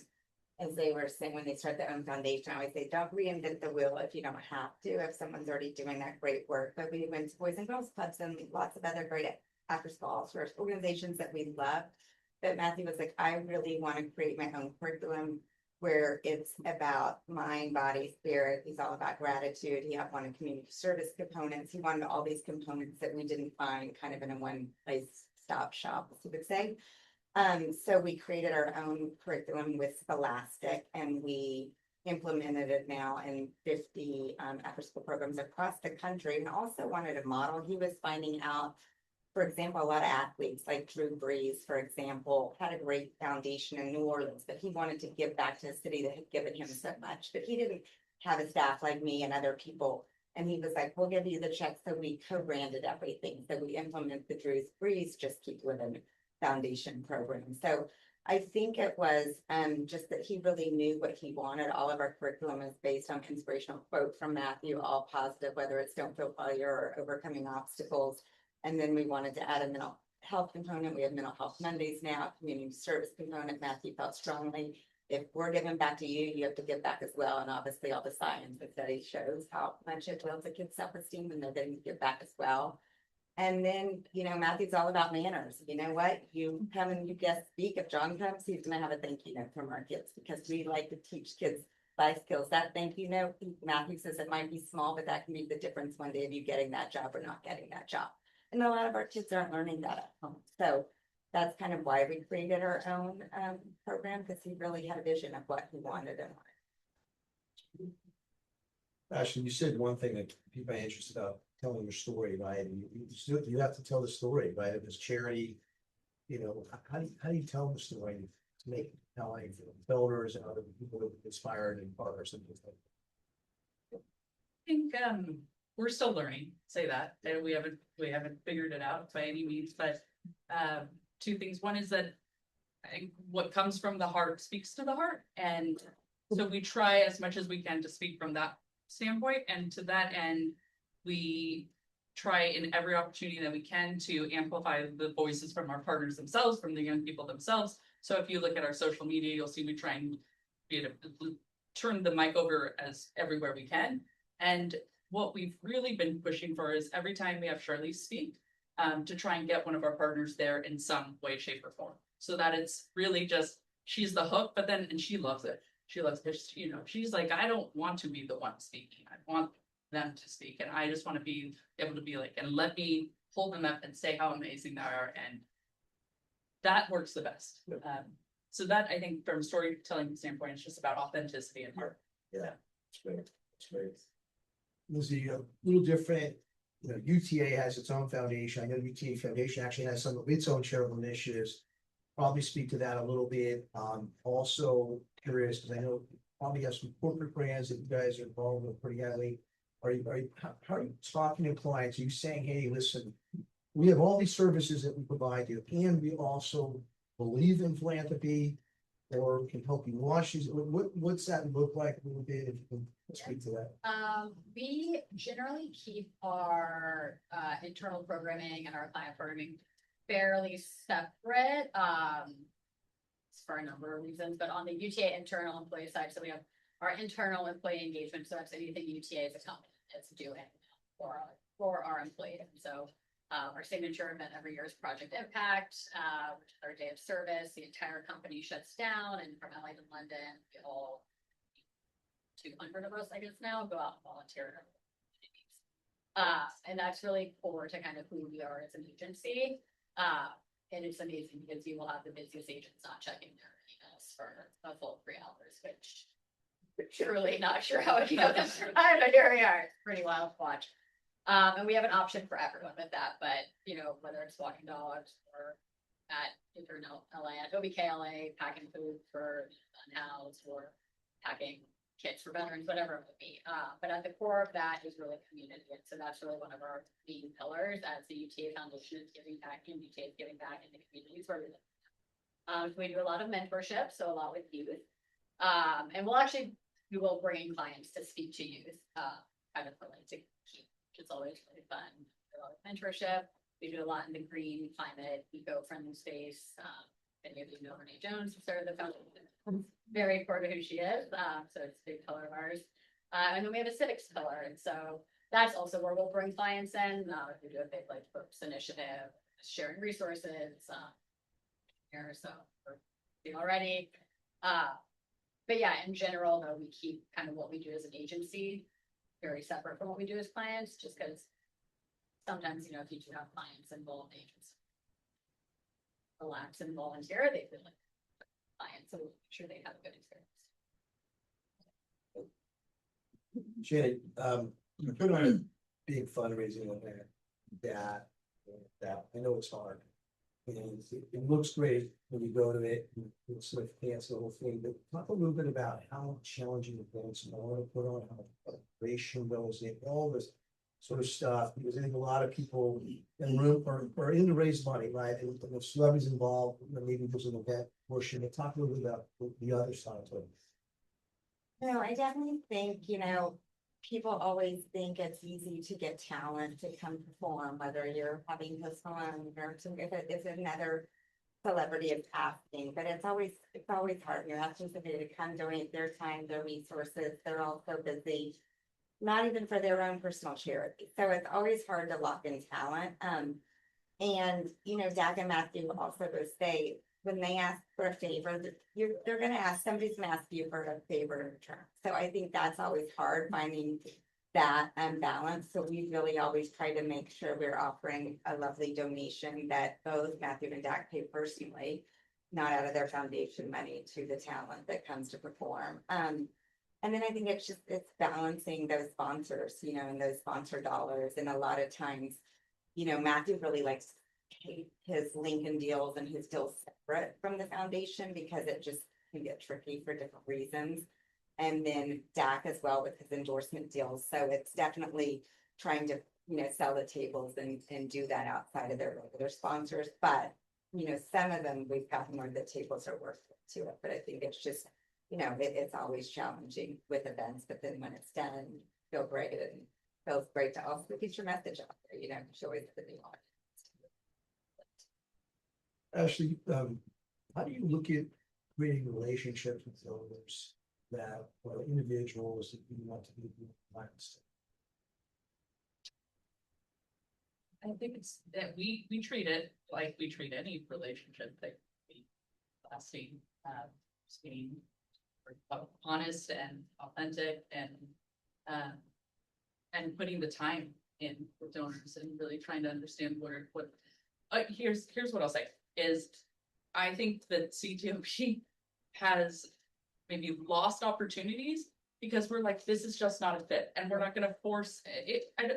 as they were saying, when they start their own foundation, I always say, don't reinvent the wheel if you don't have to, if someone's already doing that great work. But we went to Boys and Girls Clubs and lots of other great after school organizations that we loved. But Matthew was like, I really want to create my own curriculum where it's about mind, body, spirit. He's all about gratitude. He wanted community service components. He wanted all these components that we didn't find kind of in a one place stop shop, as you would say. So we created our own curriculum with Scholastic, and we implemented it now in 50 after-school programs across the country, and also wanted a model. He was finding out, for example, a lot of athletes like Drew Brees, for example, had a great foundation in New Orleans, but he wanted to give back to a city that had given him so much, but he didn't have a staff like me and other people. And he was like, we'll give you the check. So we co-branded everything. So we implement the Drew Brees Just Keep Living Foundation program. So I think it was just that he really knew what he wanted. All of our curriculum is based on inspirational quote from Matthew, all positive, whether it's don't feel failure or overcoming obstacles. And then we wanted to add a mental health component. We have mental health Mondays now, community service component. Matthew felt strongly, if we're giving back to you, you have to give back as well. And obviously all the science and study shows how much it builds a kid's self-esteem and they're getting to give back as well. And then, you know, Matthew's all about manners. You know what? You come and you guest speak. If John comes, he's gonna have a thank you note from our kids because we like to teach kids life skills. That thank you note, Matthew says it might be small, but that can be the difference one day of you getting that job or not getting that job. And a lot of our kids aren't learning that at home. So that's kind of why we created our own program, because he really had a vision of what he wanted and wanted. Ashlee, you said one thing that people are interested about telling your story, right? And you have to tell the story, right? If it's charity, you know, how do you tell the story to make telling builders and other people inspired and partners and things like that? I think we're still learning, say that, and we haven't figured it out by any means, but two things. One is that I think what comes from the heart speaks to the heart. And so we try as much as we can to speak from that standpoint. And to that end, we try in every opportunity that we can to amplify the voices from our partners themselves, from the young people themselves. So if you look at our social media, you'll see we try and turn the mic over as everywhere we can. And what we've really been pushing for is every time we have Ashlee speak, to try and get one of our partners there in some way, shape, or form. So that it's really just, she's the hook, but then, and she loves it. She loves it, you know, she's like, I don't want to be the one speaking. I want them to speak. And I just want to be able to be like, and let me hold them up and say how amazing they are. And that works the best. So that, I think from a storytelling standpoint, it's just about authenticity and heart. Yeah, that's great. That's great. Lizzie, a little different. You know, UTA has its own foundation. I know UTA Foundation actually has some of its own charitable initiatives. Probably speak to that a little bit. Also curious, because I know you probably have some corporate brands that you guys are involved with pretty heavily. How are you talking to clients? Are you saying, hey, listen, we have all these services that we provide you, and we also believe in philanthropy, or can help you launch these? What's that look like a little bit, if you can speak to that? We generally keep our internal programming and our client programming fairly separate. For a number of reasons, but on the UTA internal employee side, so we have our internal employee engagement. So that's anything UTA as a company is doing for our employees. So our signature event every year is Project Impact, which is our day of service. The entire company shuts down, and from LA to London, we all 200 of us, I guess now, go out and volunteer. And that's really core to kind of who we are as an agency. And it's amazing because you will have the busiest agents not checking their emails for a full 3 hours, which truly not sure how it goes survive, but here we are. It's pretty wild to watch. And we have an option for everyone with that, but you know, whether it's walking dogs or at LA, at OBKLA, packing food for unhoused or packing kits for veterans, whatever it would be. But at the core of that is really community. And so that's really one of our main pillars as the UTA Foundation is giving back, and UTA is giving back in the communities where we live. So we do a lot of mentorship, so a lot with youth. And we will bring in clients to speak to youth, kind of for like to keep, which is always really fun. A lot of mentorship. We do a lot in the green climate, eco-friendly space. Many of you know Renee Jones, who started the foundation. Very core to who she is. So it's a big pillar of ours. And then we have a civics pillar. And so that's also where we'll bring clients in. We do a big like folks initiative, sharing resources. Here, so we're already. But yeah, in general, though, we keep kind of what we do as an agency very separate from what we do as clients, just because sometimes, you know, if you do have clients involved, agents relax and volunteer, they feel like clients, so make sure they have a good experience. Shannon, you put on a big fundraising event that I know it's hard. And it looks great when you go to it, and you sort of fancy the whole thing, but talk a little bit about how challenging events you want to put on, how preparation goes in, all this sort of stuff, because I think a lot of people in the room are in to raise money, right? And if celebrities involved, maybe there's an event portion, but talk a little bit about the other side of it. No, I definitely think, people always think it's easy to get talent to come perform, whether you're having this on or if another celebrity is asking, but it's always hard. You're asking somebody to come donate their time, their resources. They're all so busy, not even for their own personal charity. So it's always hard to lock in talent. And Dak and Matthew also would say, when they ask for a favor, they're going to ask, somebody's going to ask you for a favor in return. So I think that's always hard, finding that balance. So we really always try to make sure we're offering a lovely donation that both Matthew and Dak pay personally, not out of their foundation money, to the talent that comes to perform. And then I think it's balancing those sponsors, and those sponsor dollars. And a lot of times, Matthew really likes his Lincoln deals and his deals separate from the foundation because it just can get tricky for different reasons. And then Dak as well with his endorsement deals. So it's definitely trying to, sell the tables and do that outside of their regular sponsors. But, some of them we've gotten where the tables are worth it to it. But I think it's just, it's always challenging with events, but then when it's done, feel great and feels great to also get your message out there, show it to the new audience. Ashlee, how do you look at creating relationships with donors that are individuals that you want to be clients? I think it's that we treat it like we treat any relationship that we lasting, being honest and authentic and putting the time in with donors and really trying to understand what here's what I'll say is I think that CTOP has maybe lost opportunities because we're like, this is just not a fit and we're not going to force it. I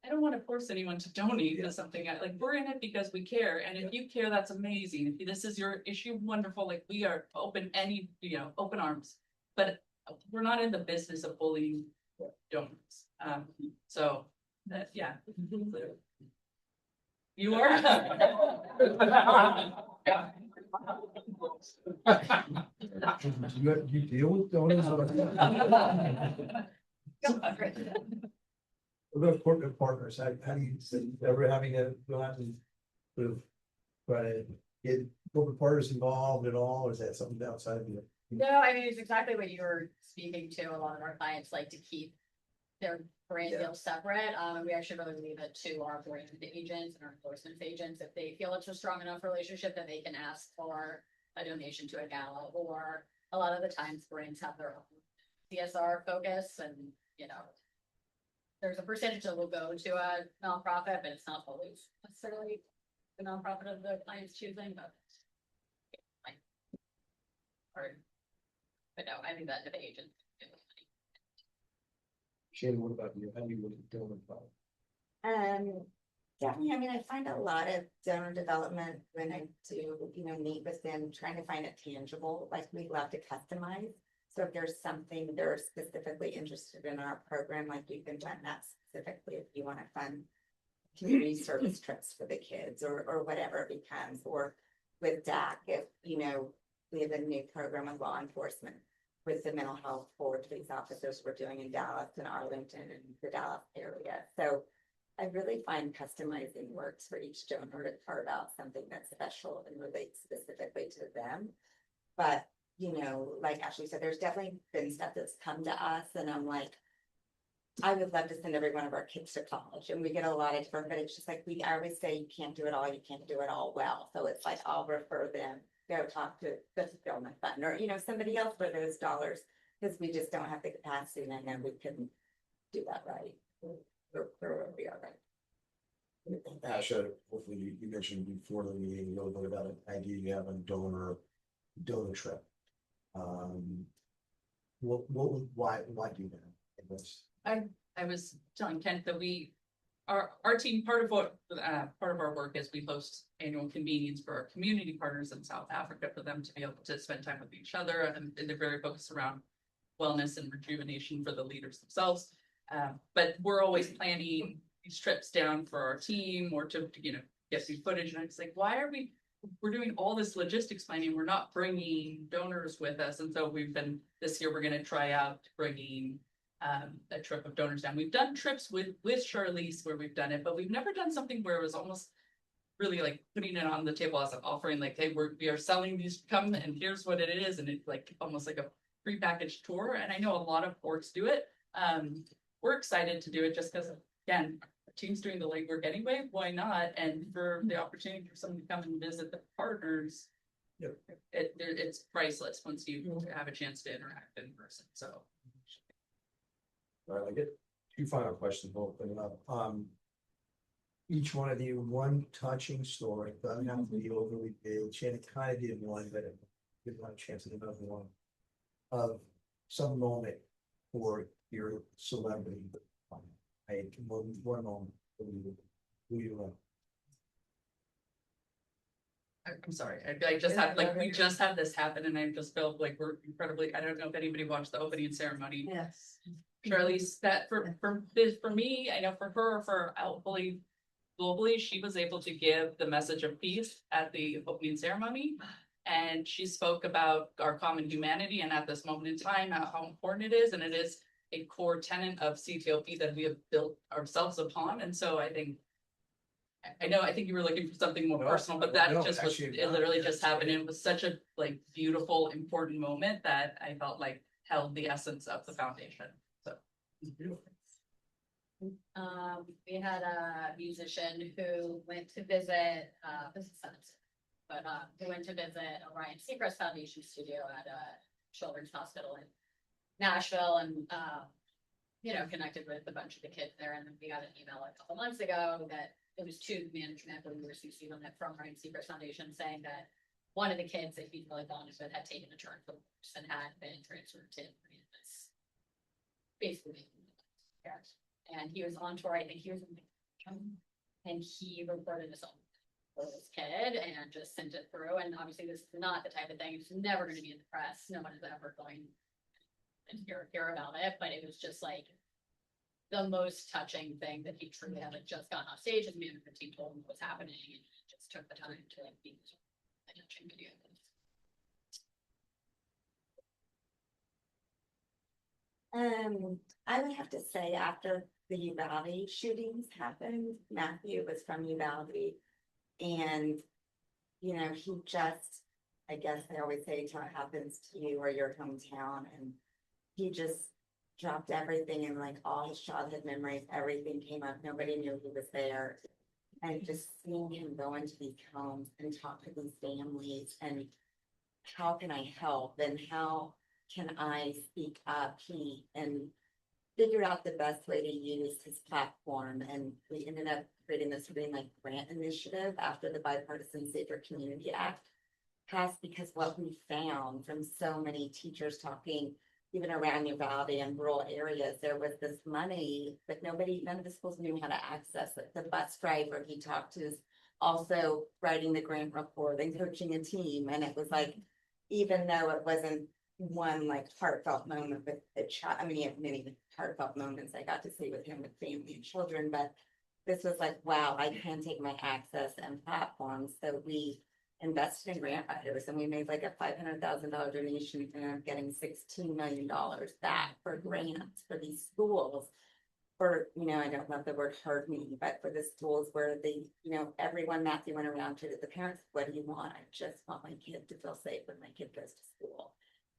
don't want to force anyone to donate to something. Like, we're in it because we care. And if you care, that's amazing. If this is your issue, wonderful. Like, we are open open arms, but we're not in the business of bullying donors. Yeah. You are. You deal with donors? What about corporate partners? How do you ever having to go out and sort of try to get corporate partners involved at all, or is that something outside of you? No, I mean, it's exactly what you were speaking to. A lot of our clients like to keep their brand deals separate. We actually really leave it to our brand agents and our endorsements agents. If they feel it's a strong enough relationship, that they can ask for a donation to a gala, or a lot of the times brands have their own CSR focus, and there's a percentage that will go to a nonprofit, but it's not always necessarily the nonprofit of the client's choosing, but no, I think that the agent. Shannon, what about you? How do you look at donor development? Definitely. I mean, I find a lot of donor development when I do, meet with them, trying to find it tangible. Like, we love to customize. So if there's something they're specifically interested in our program, like you can fund that specifically if you want to fund community service trips for the kids or whatever it becomes. Or with DAC, if, we have a new program with law enforcement with the mental health for police officers we're doing in Dallas and Arlington and the Dallas area. So I really find customizing works for each donor to carve out something that's special and relates specifically to them. But, like Ashlee said, there's definitely been stuff that's come to us and I'm like, I would love to send every one of our kids to college, and we get a lot of different, but it's just like, I always say, you can't do it all, you can't do it all well. So it's like, I'll refer them, go talk to the fulfillment fund or, somebody else for those dollars, because we just don't have the capacity, and I know we couldn't do that right. We're where we are right. Ash, hopefully you mentioned before the meeting a little bit about an idea you have on donor trip. why do that? I guess. I was telling Kent that our team, part of our work is we host annual convenings for our community partners in South Africa for them to be able to spend time with each other, and they're very focused around wellness and rejuvenation for the leaders themselves. But we're always planning these trips down for our team or to get some footage, and I was like, why are we're doing all this logistics planning, we're not bringing donors with us. And so this year we're going to try out bringing a trip of donors down. We've done trips with Charlize where we've done it, but we've never done something where it was almost really like putting it on the table as an offering, like, hey, we are selling these, come and here's what it is, and it's like almost like a prepackaged tour. And I know a lot of boards do it. We're excited to do it just because, again, our team's doing the legwork anyway, why not? And for the opportunity for someone to come and visit the partners, it's priceless once you have a chance to interact in person. So All right, I get two final questions, we'll open it up. Each one of you, one touching story, doesn't have to be overly big. Shannon kind of did one, but didn't have a chance to do another one. Of some moment for your celebrity. One moment. Who you love. I'm sorry, I just had we just had this happen, and I just felt like we're incredibly. I don't know if anybody watched the opening ceremony. Yes. Charlize, that for me, I know for her, for Outbully globally, she was able to give the message of peace at the opening ceremony. And she spoke about our common humanity and at this moment in time, how important it is. And it is a core tenet of CTOP that we have built ourselves upon. And so I think you were looking for something more personal, but that it literally just happened. It was such a beautiful, important moment that I felt like held the essence of the foundation. So it was beautiful. We had a musician who went to visit, who went to visit Orion Seacrest Foundation studio at a children's hospital in Nashville, and connected with a bunch of the kids there. And then we got an email a couple months ago that it was to management, but we were CC'd on it from Orion Seacrest Foundation, saying that one of the kids that he really bonded with had taken a turn for the worse and had been transferred to this basically. And he was on tour, I think he was in and he recorded a song for this kid and just sent it through. And obviously this is not the type of thing, it's never going to be in the press. No one is ever going to hear about it, but it was just like the most touching thing that he truly had just gotten off stage, and the management team told him what was happening, and he just took the time to be a touching video. I would have to say after the Uvalde shootings happened, Matthew was from Uvalde, and he just, I guess I always say until it happens to you or your hometown, and he just dropped everything, and like all his childhood memories, everything came up. Nobody knew he was there, and just seeing him go into these homes and talk to these families, and how can I help, and how can I speak up? He figured out the best way to use his platform, and we ended up creating this really grant initiative after the Bipartisan Safer Community Act passed, because what we found from so many teachers talking, even around Uvalde and rural areas, there was this money, but none of the schools knew how to access it. The bus driver he talked to is also writing the grant report and coaching a team, and it was even though it wasn't one heartfelt moment with a child. I mean, he had many heartfelt moments I got to see with him with family and children, but this was wow, I can take my access and platforms. So we invested in grant writers, and we made a $500,000 donation, and I'm getting $16 million back for grants for these schools. For, I don't love the word herd me, but for the schools where everyone, Matthew went around to the parents, what do you want? I just want my kid to feel safe when my kid goes to school.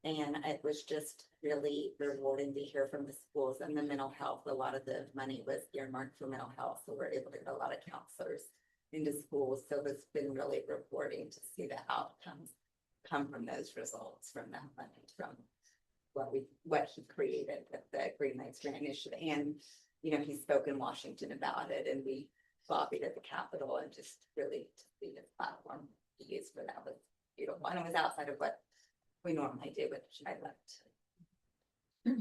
And it was just really rewarding to hear from the schools and the mental health. A lot of the money was earmarked for mental health, so we're able to get a lot of counselors into schools. So it's been really rewarding to see the outcomes come from those results, from that money, from what he created with the Green Lights Grant Initiative. And he spoke in Washington about it, and we lobbied at the Capitol, and just really to see his platform he used for that was beautiful. And it was outside of what we normally do, which I loved. All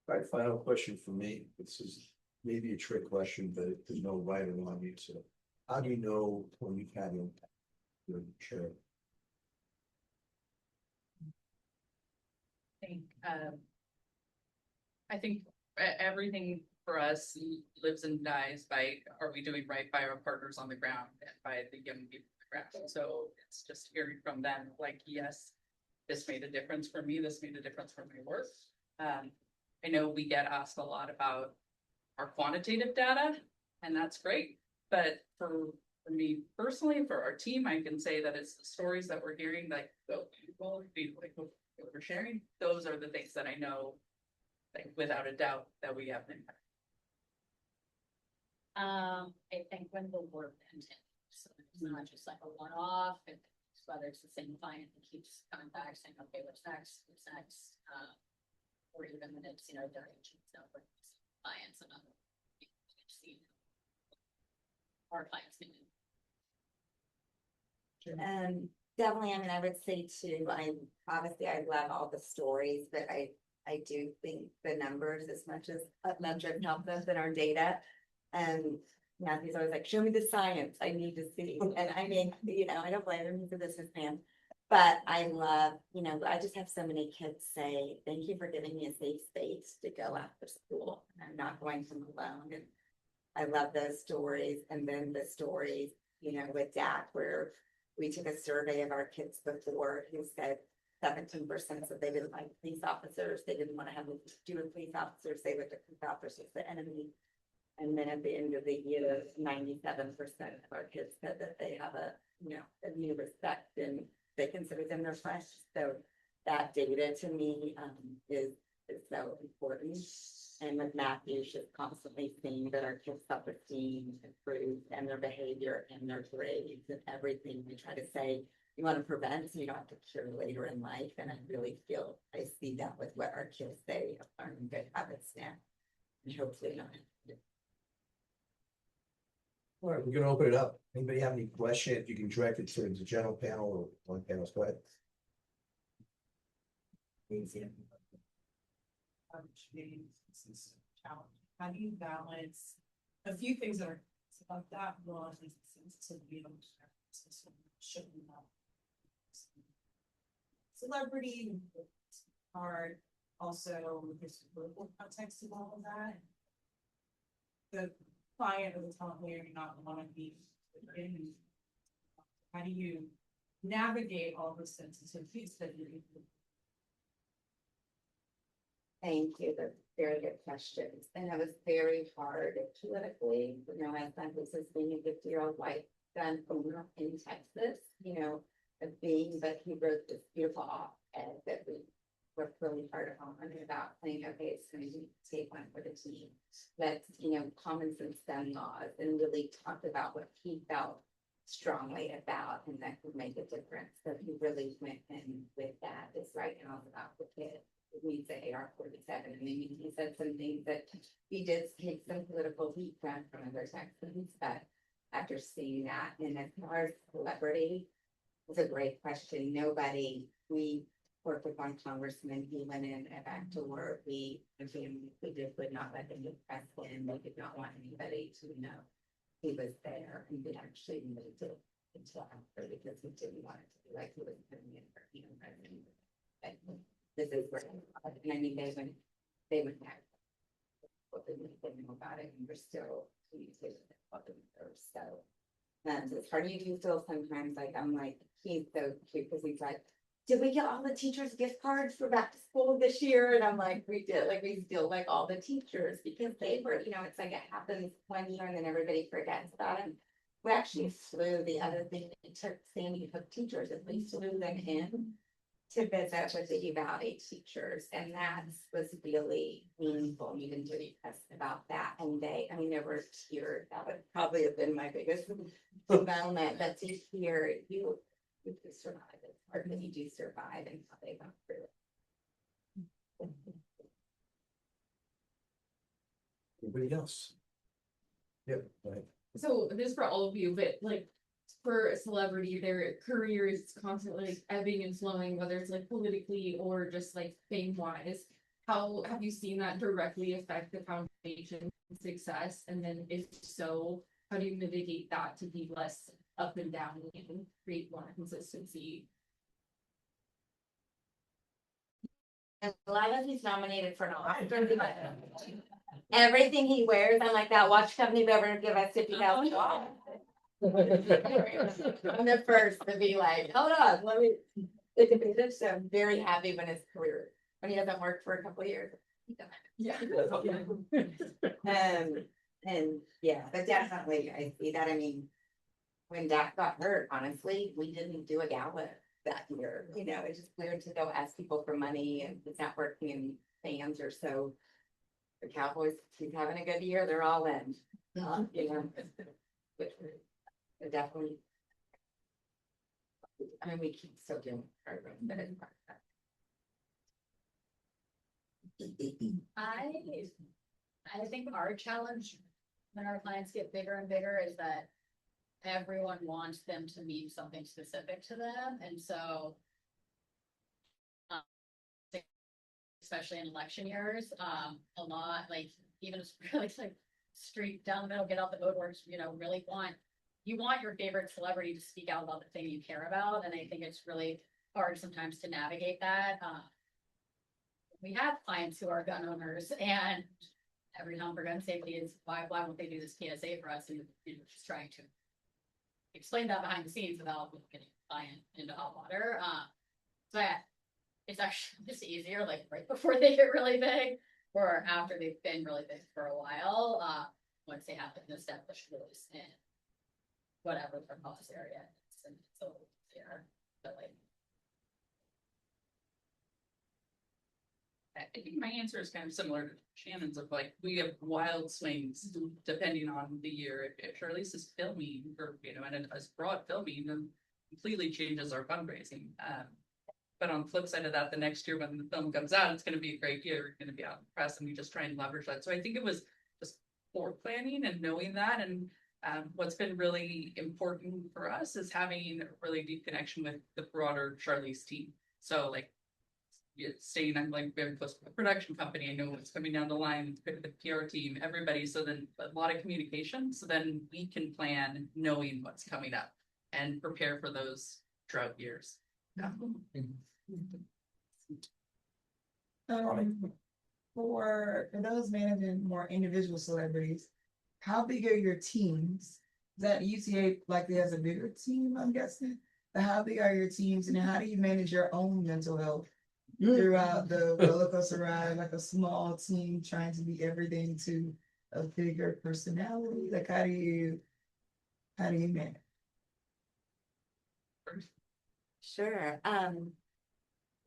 right, final question for me. This is maybe a trick question, but there's no right or wrong answer. How do you know when you've had impact? Your chair. I think everything for us lives and dies by, are we doing right by our partners on the ground and by the young people on the ground? So it's just hearing from them, like, yes, this made a difference for me, this made a difference for my work. I know we get asked a lot about our quantitative data, and that's great. But for me personally, for our team, I can say that it's the stories that we're hearing, like, so beautiful, like what we're sharing. Those are the things that I know, like, without a doubt, that we have an impact. I think when the work continues, so it's not just like a one-off, it's whether it's the same client that keeps coming back saying, okay, what's next, or even when it's, their agents, with clients and other people to see our clients. Definitely, I mean, I would say too, I love all the stories, but I do think the numbers as much as a metric help us in our data. And Matthew's always like, show me the science, I need to see. And I mean, I don't blame him, he's a businessman. But I love, I just have so many kids say, thank you for giving me a safe space to go after school. I'm not going home alone. And I love those stories. And then the stories, with DAC, where we took a survey of our kids before who said 17% said they didn't like police officers. They didn't want to have to do with police officers. They looked at police officers as the enemy. And then at the end of the year, 97% of our kids said that they have a new respect and they consider them their friends. So that data to me is so important. And with Matthew, she's constantly seeing that our kids' self-esteem improves and their behavior and their grades and everything. We try to say, you want to prevent so you don't have to cure later in life. And I really feel I see that with what our kids say of learning good habits now. And hopefully not. All right, we're gonna open it up. Anybody have any questions? You can direct it to the general panel or one panel. Go ahead. How do you balance a few things that are about that? Well, I think sensitivity shouldn't have celebrity part, also there's political context of all of that. The client of the talent player you're not want to be in. How do you navigate all the sensitivities that you're in? Thank you. They're very good questions. And it was very hard politically, as my business being a 50-year-old white gun owner in Texas, but he wrote this beautiful op-ed that we worked really hard on about saying, okay, it's going to take one for the team. Let's, common sense gun laws, and really talked about what he felt strongly about and that could make a difference. So he really went in with that. It's right now about the kid who needs the AR-47. And maybe he said some things that he did take some political heat from other Texans, but after seeing that, and as far as celebrity, it's a great question. We worked with one congressman, he went in and back to work. We would not let him get press in. We did not want anybody to know he was there. And we actually moved it until after because we didn't want it to be like he was coming in for president. But this is where, and I mean, they went back. What they know about it, and we're still communicating with them first. So it's hard to do still sometimes. I'm like, he's so cute because he's like, did we get all the teachers gift cards for back to school this year? And I'm like, we did. We still like all the teachers because they were, it's like it happens one year and then everybody forgets about it. We actually flew the other thing that took Sandy Hook teachers, and we flew them in to visit with the Uvalde teachers, and that was really meaningful. You didn't really press about that, and there were tears. That would probably have been my biggest moment. But to hear you survive. It's hard, but you do survive, and how they went through it. Anybody else? Yep. Go ahead. So this is for all of you, but for a celebrity, their career is constantly ebbing and flowing, whether it's politically or just fame wise. how have you seen that directly affect the foundation's success? And then if so, how do you mitigate that to be less up and down and create more consistency? And a lot of he's nominated for an Oscar. Everything he wears, I'm like, that watch company better give us $50,000. I'm the first to be like, hold on, let me. So I'm very happy when his career, when he hasn't worked for a couple of years. Yeah. And yeah, but definitely I see that. I mean, when Dak got hurt, honestly, we didn't do a gala that year. You know, it's just weird to go ask people for money and it's not working and fans are so. The Cowboys keep having a good year, they're all in. You know, but they're definitely. I mean, we keep still doing program, but it's part of that. I think our challenge when our clients get bigger and bigger is that everyone wants them to mean something specific to them. And so, especially in election years, a lot, like even really like street down the middle, get out the vote works, you know, really you want your favorite celebrity to speak out about the thing you care about. And I think it's really hard sometimes to navigate that. We have clients who are gun owners and every time for gun safety is why won't they do this PSA for us? And you know, just trying to explain that behind the scenes without getting a client into hot water. So yeah, it's actually just easier, like right before they get really big or after they've been really big for a while, once they have an established voice in whatever their cause area is. And it's a little easier, but like. I think my answer is kind of similar to Shannon's of like, we have wild swings depending on the year. If Charlize is filming or, you know, and it is broad filming, then completely changes our fundraising. But on the flip side of that, the next year when the film comes out, it's going to be a great year. We're going to be out in the press and we just try and leverage that. So I think it was just for planning and knowing that. And what's been really important for us is having a really deep connection with the broader Charlize team. So like, staying, I'm like very close to the production company. I know what's coming down the line, the PR team, everybody. So then a lot of communication. So then we can plan knowing what's coming up and prepare for those drought years. Yeah. For those managing more individual celebrities, how big are your teams? Is that UTA likely has a bigger team, I'm guessing? But how big are your teams and how do you manage your own mental health throughout the roller coaster ride, like a small team trying to be everything to a bigger personality? Like how do you manage? Sure.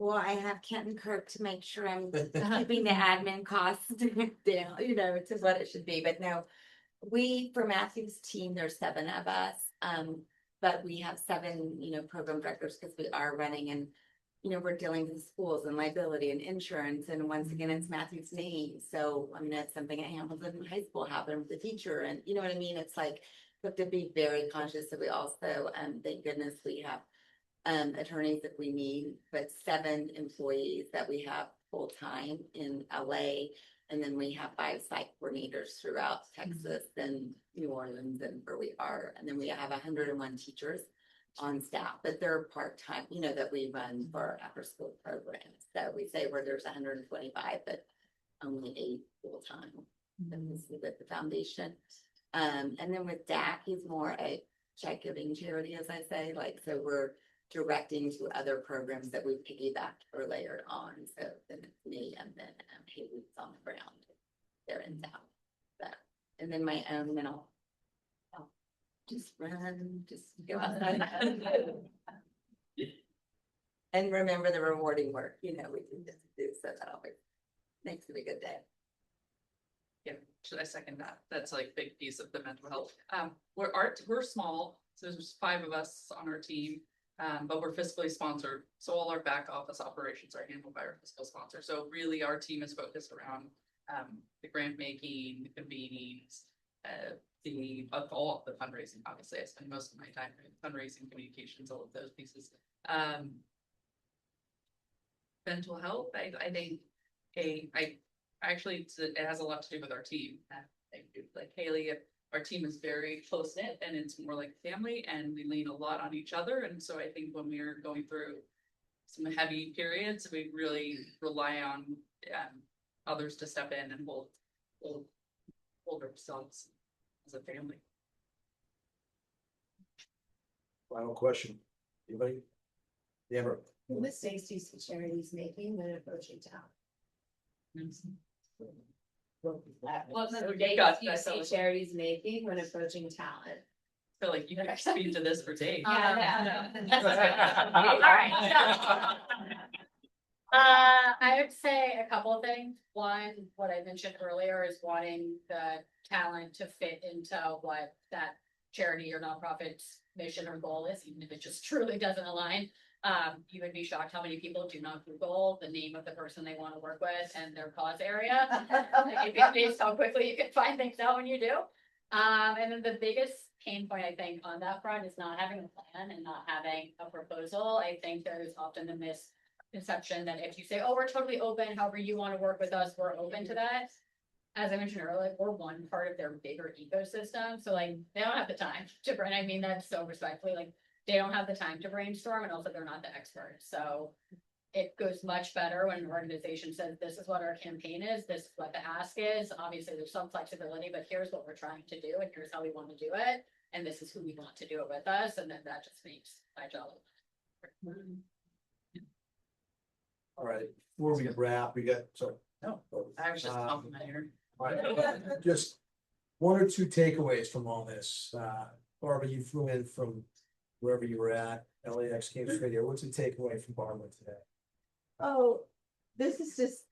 Well, I have Kent and Kirk to make sure I'm keeping the admin costs down, you know, to what it should be. But no, for Matthew's team, there's 7 of us. But we have 7, you know, program directors because we are running and, you know, we're dealing with schools and liability and insurance. And once again, it's Matthew's name. So I mean, that's something at Hamilton High School happened with the teacher. And you know what I mean? It's like, we have to be very conscious that we also, thank goodness we have attorneys that we need, but 7 employees that we have full-time in LA. And then we have 5 site coordinators throughout Texas and New Orleans and where we are. And then we have 101 teachers on staff, but they're part-time, you know, that we run for our after-school programs. So we say where there's 125, but only 8 full-time. And this is with the foundation. And then with Dak, he's more a check-giving charity, as I say, like, so we're directing to other programs that we piggybacked or layered on. So then it's me and then Haley's on the ground. They're in town. But, and then my own, then I'll just run, just go outside. And remember the rewarding work, you know, we can just do, so that always makes it a good day. Yeah, should I second that? That's like a big piece of the mental health. We're small, so there's 5 of us on our team. But we're fiscally sponsored. So all our back office operations are handled by our fiscal sponsor. So really our team is focused around the grant making, the convenings, all of the fundraising. Obviously I spend most of my time in fundraising, communications, all of those pieces. Mental health, I think it has a lot to do with our team. Like Haley, our team is very close knit and it's more like family and we lean a lot on each other. And so I think when we're going through some heavy periods, we really rely on others to step in and hold ourselves as a family. Final question. Anybody? Amber? What mistakes do you see charities making when approaching town? What mistakes do you see charities making when approaching talent? I feel like you can speak to this for days. All right. I would say a couple of things. One, what I mentioned earlier is wanting the talent to fit into what that charity or nonprofit's mission or goal is, even if it just truly doesn't align. You would be shocked how many people do not Google the name of the person they want to work with and their cause area. You'd be amazed how quickly you can find things out when you do. And then the biggest pain point, I think, on that front is not having a plan and not having a proposal. I think there's often the misconception that if you say, oh, we're totally open, however you want to work with us, we're open to that. As I mentioned earlier, we're one part of their bigger ecosystem. So like they don't have the time to brand. I mean that so respectfully, like they don't have the time to brainstorm and also they're not the experts. So it goes much better when an organization says, this is what our campaign is, this is what the ask is. Obviously there's some flexibility, but here's what we're trying to do and here's how we want to do it. And this is who we want to do it with us. And then that just makes my job. All right, before we wrap, we got, so. No, I was just complimenting her. All right, just one or two takeaways from all this. Barbara, you flew in from wherever you were at, LAX came straight here. What's the takeaway from Barbara today? Oh, this is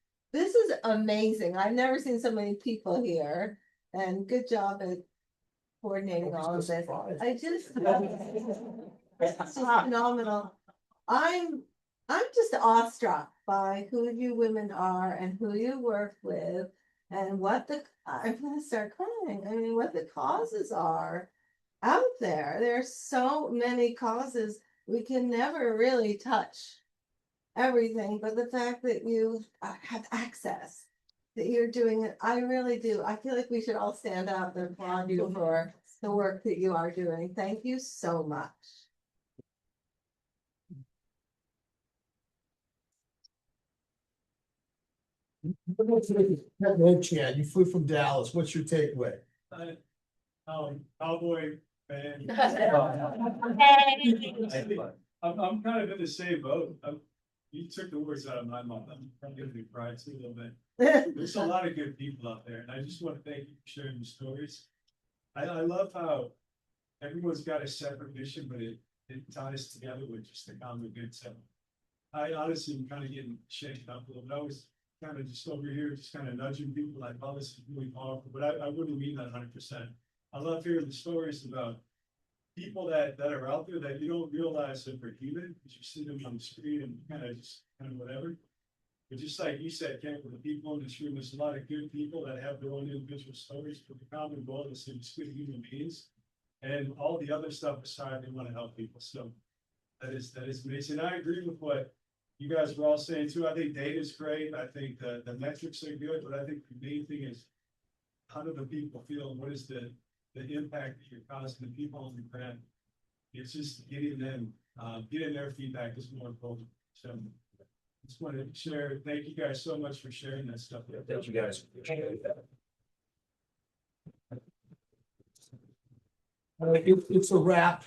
amazing. I've never seen so many people here and good job at coordinating all of this. It's just phenomenal. I'm just awestruck by who you women are and who you work with and I'm gonna start crying. I mean, what the causes are out there. There's so many causes. We can never really touch everything, but the fact that you have access, that you're doing it, I really do. I feel like we should all stand up and applaud you for the work that you are doing. Thank you so much. Chad, you flew from Dallas. What's your takeaway? Cowboy fan. I'm kind of in the same boat. You took the words out of my mouth. I'm gonna be crying too a little bit. There's a lot of good people out there, and I just want to thank you for sharing the stories. I love how everyone's got a separate mission, but it ties together with just a common good self. I honestly am kind of getting shaken up a little bit. I was kind of just over here, just kind of nudging people like, oh, this is really powerful, but I wouldn't mean that 100%. I love hearing the stories about people that are out there that you don't realize that they're human, because you see them on the screen and kind of whatever. But just like you said, Ken, with the people in this room, there's a lot of good people that have their own individual stories, but the common goal is to just good human beings. And all the other stuff aside, they want to help people. So that is amazing. I agree with what you guys were all saying too. I think data is great. I think the metrics are good, but I think the main thing is how do the people feel and what is the impact that you're causing the people on the ground. It's just getting their feedback is more important. So just wanted to share. Thank you guys so much for sharing that stuff. Thank you guys. It's a wrap.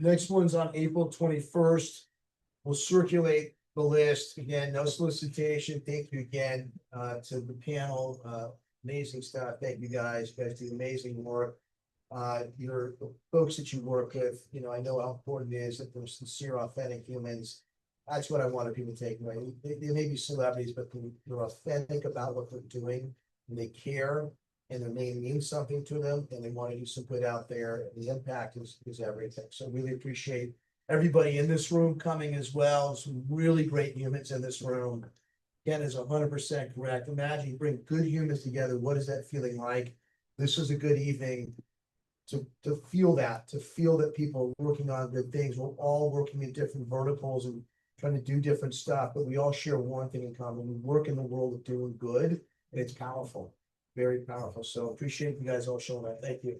Next one's on April 21st. We'll circulate the list again. No solicitation. Thank you again to the panel. Amazing stuff. Thank you guys. You guys do amazing work. Your folks that you work with, I know how important it is that they're sincere, authentic humans. That's what I wanted people to take away. They may be celebrities, but they're authentic about what they're doing, and they care, and their name means something to them, and they want to do some good out there. The impact is everything. So really appreciate everybody in this room coming as well. Some really great humans in this room. Ken is 100% correct. Imagine you bring good humans together. What is that feeling like? This is a good evening to feel that people are working on good things. We're all working in different verticals and trying to do different stuff, but we all share one thing in common. We work in the world of doing good, and it's powerful, very powerful. So appreciate you guys all showing that. Thank you.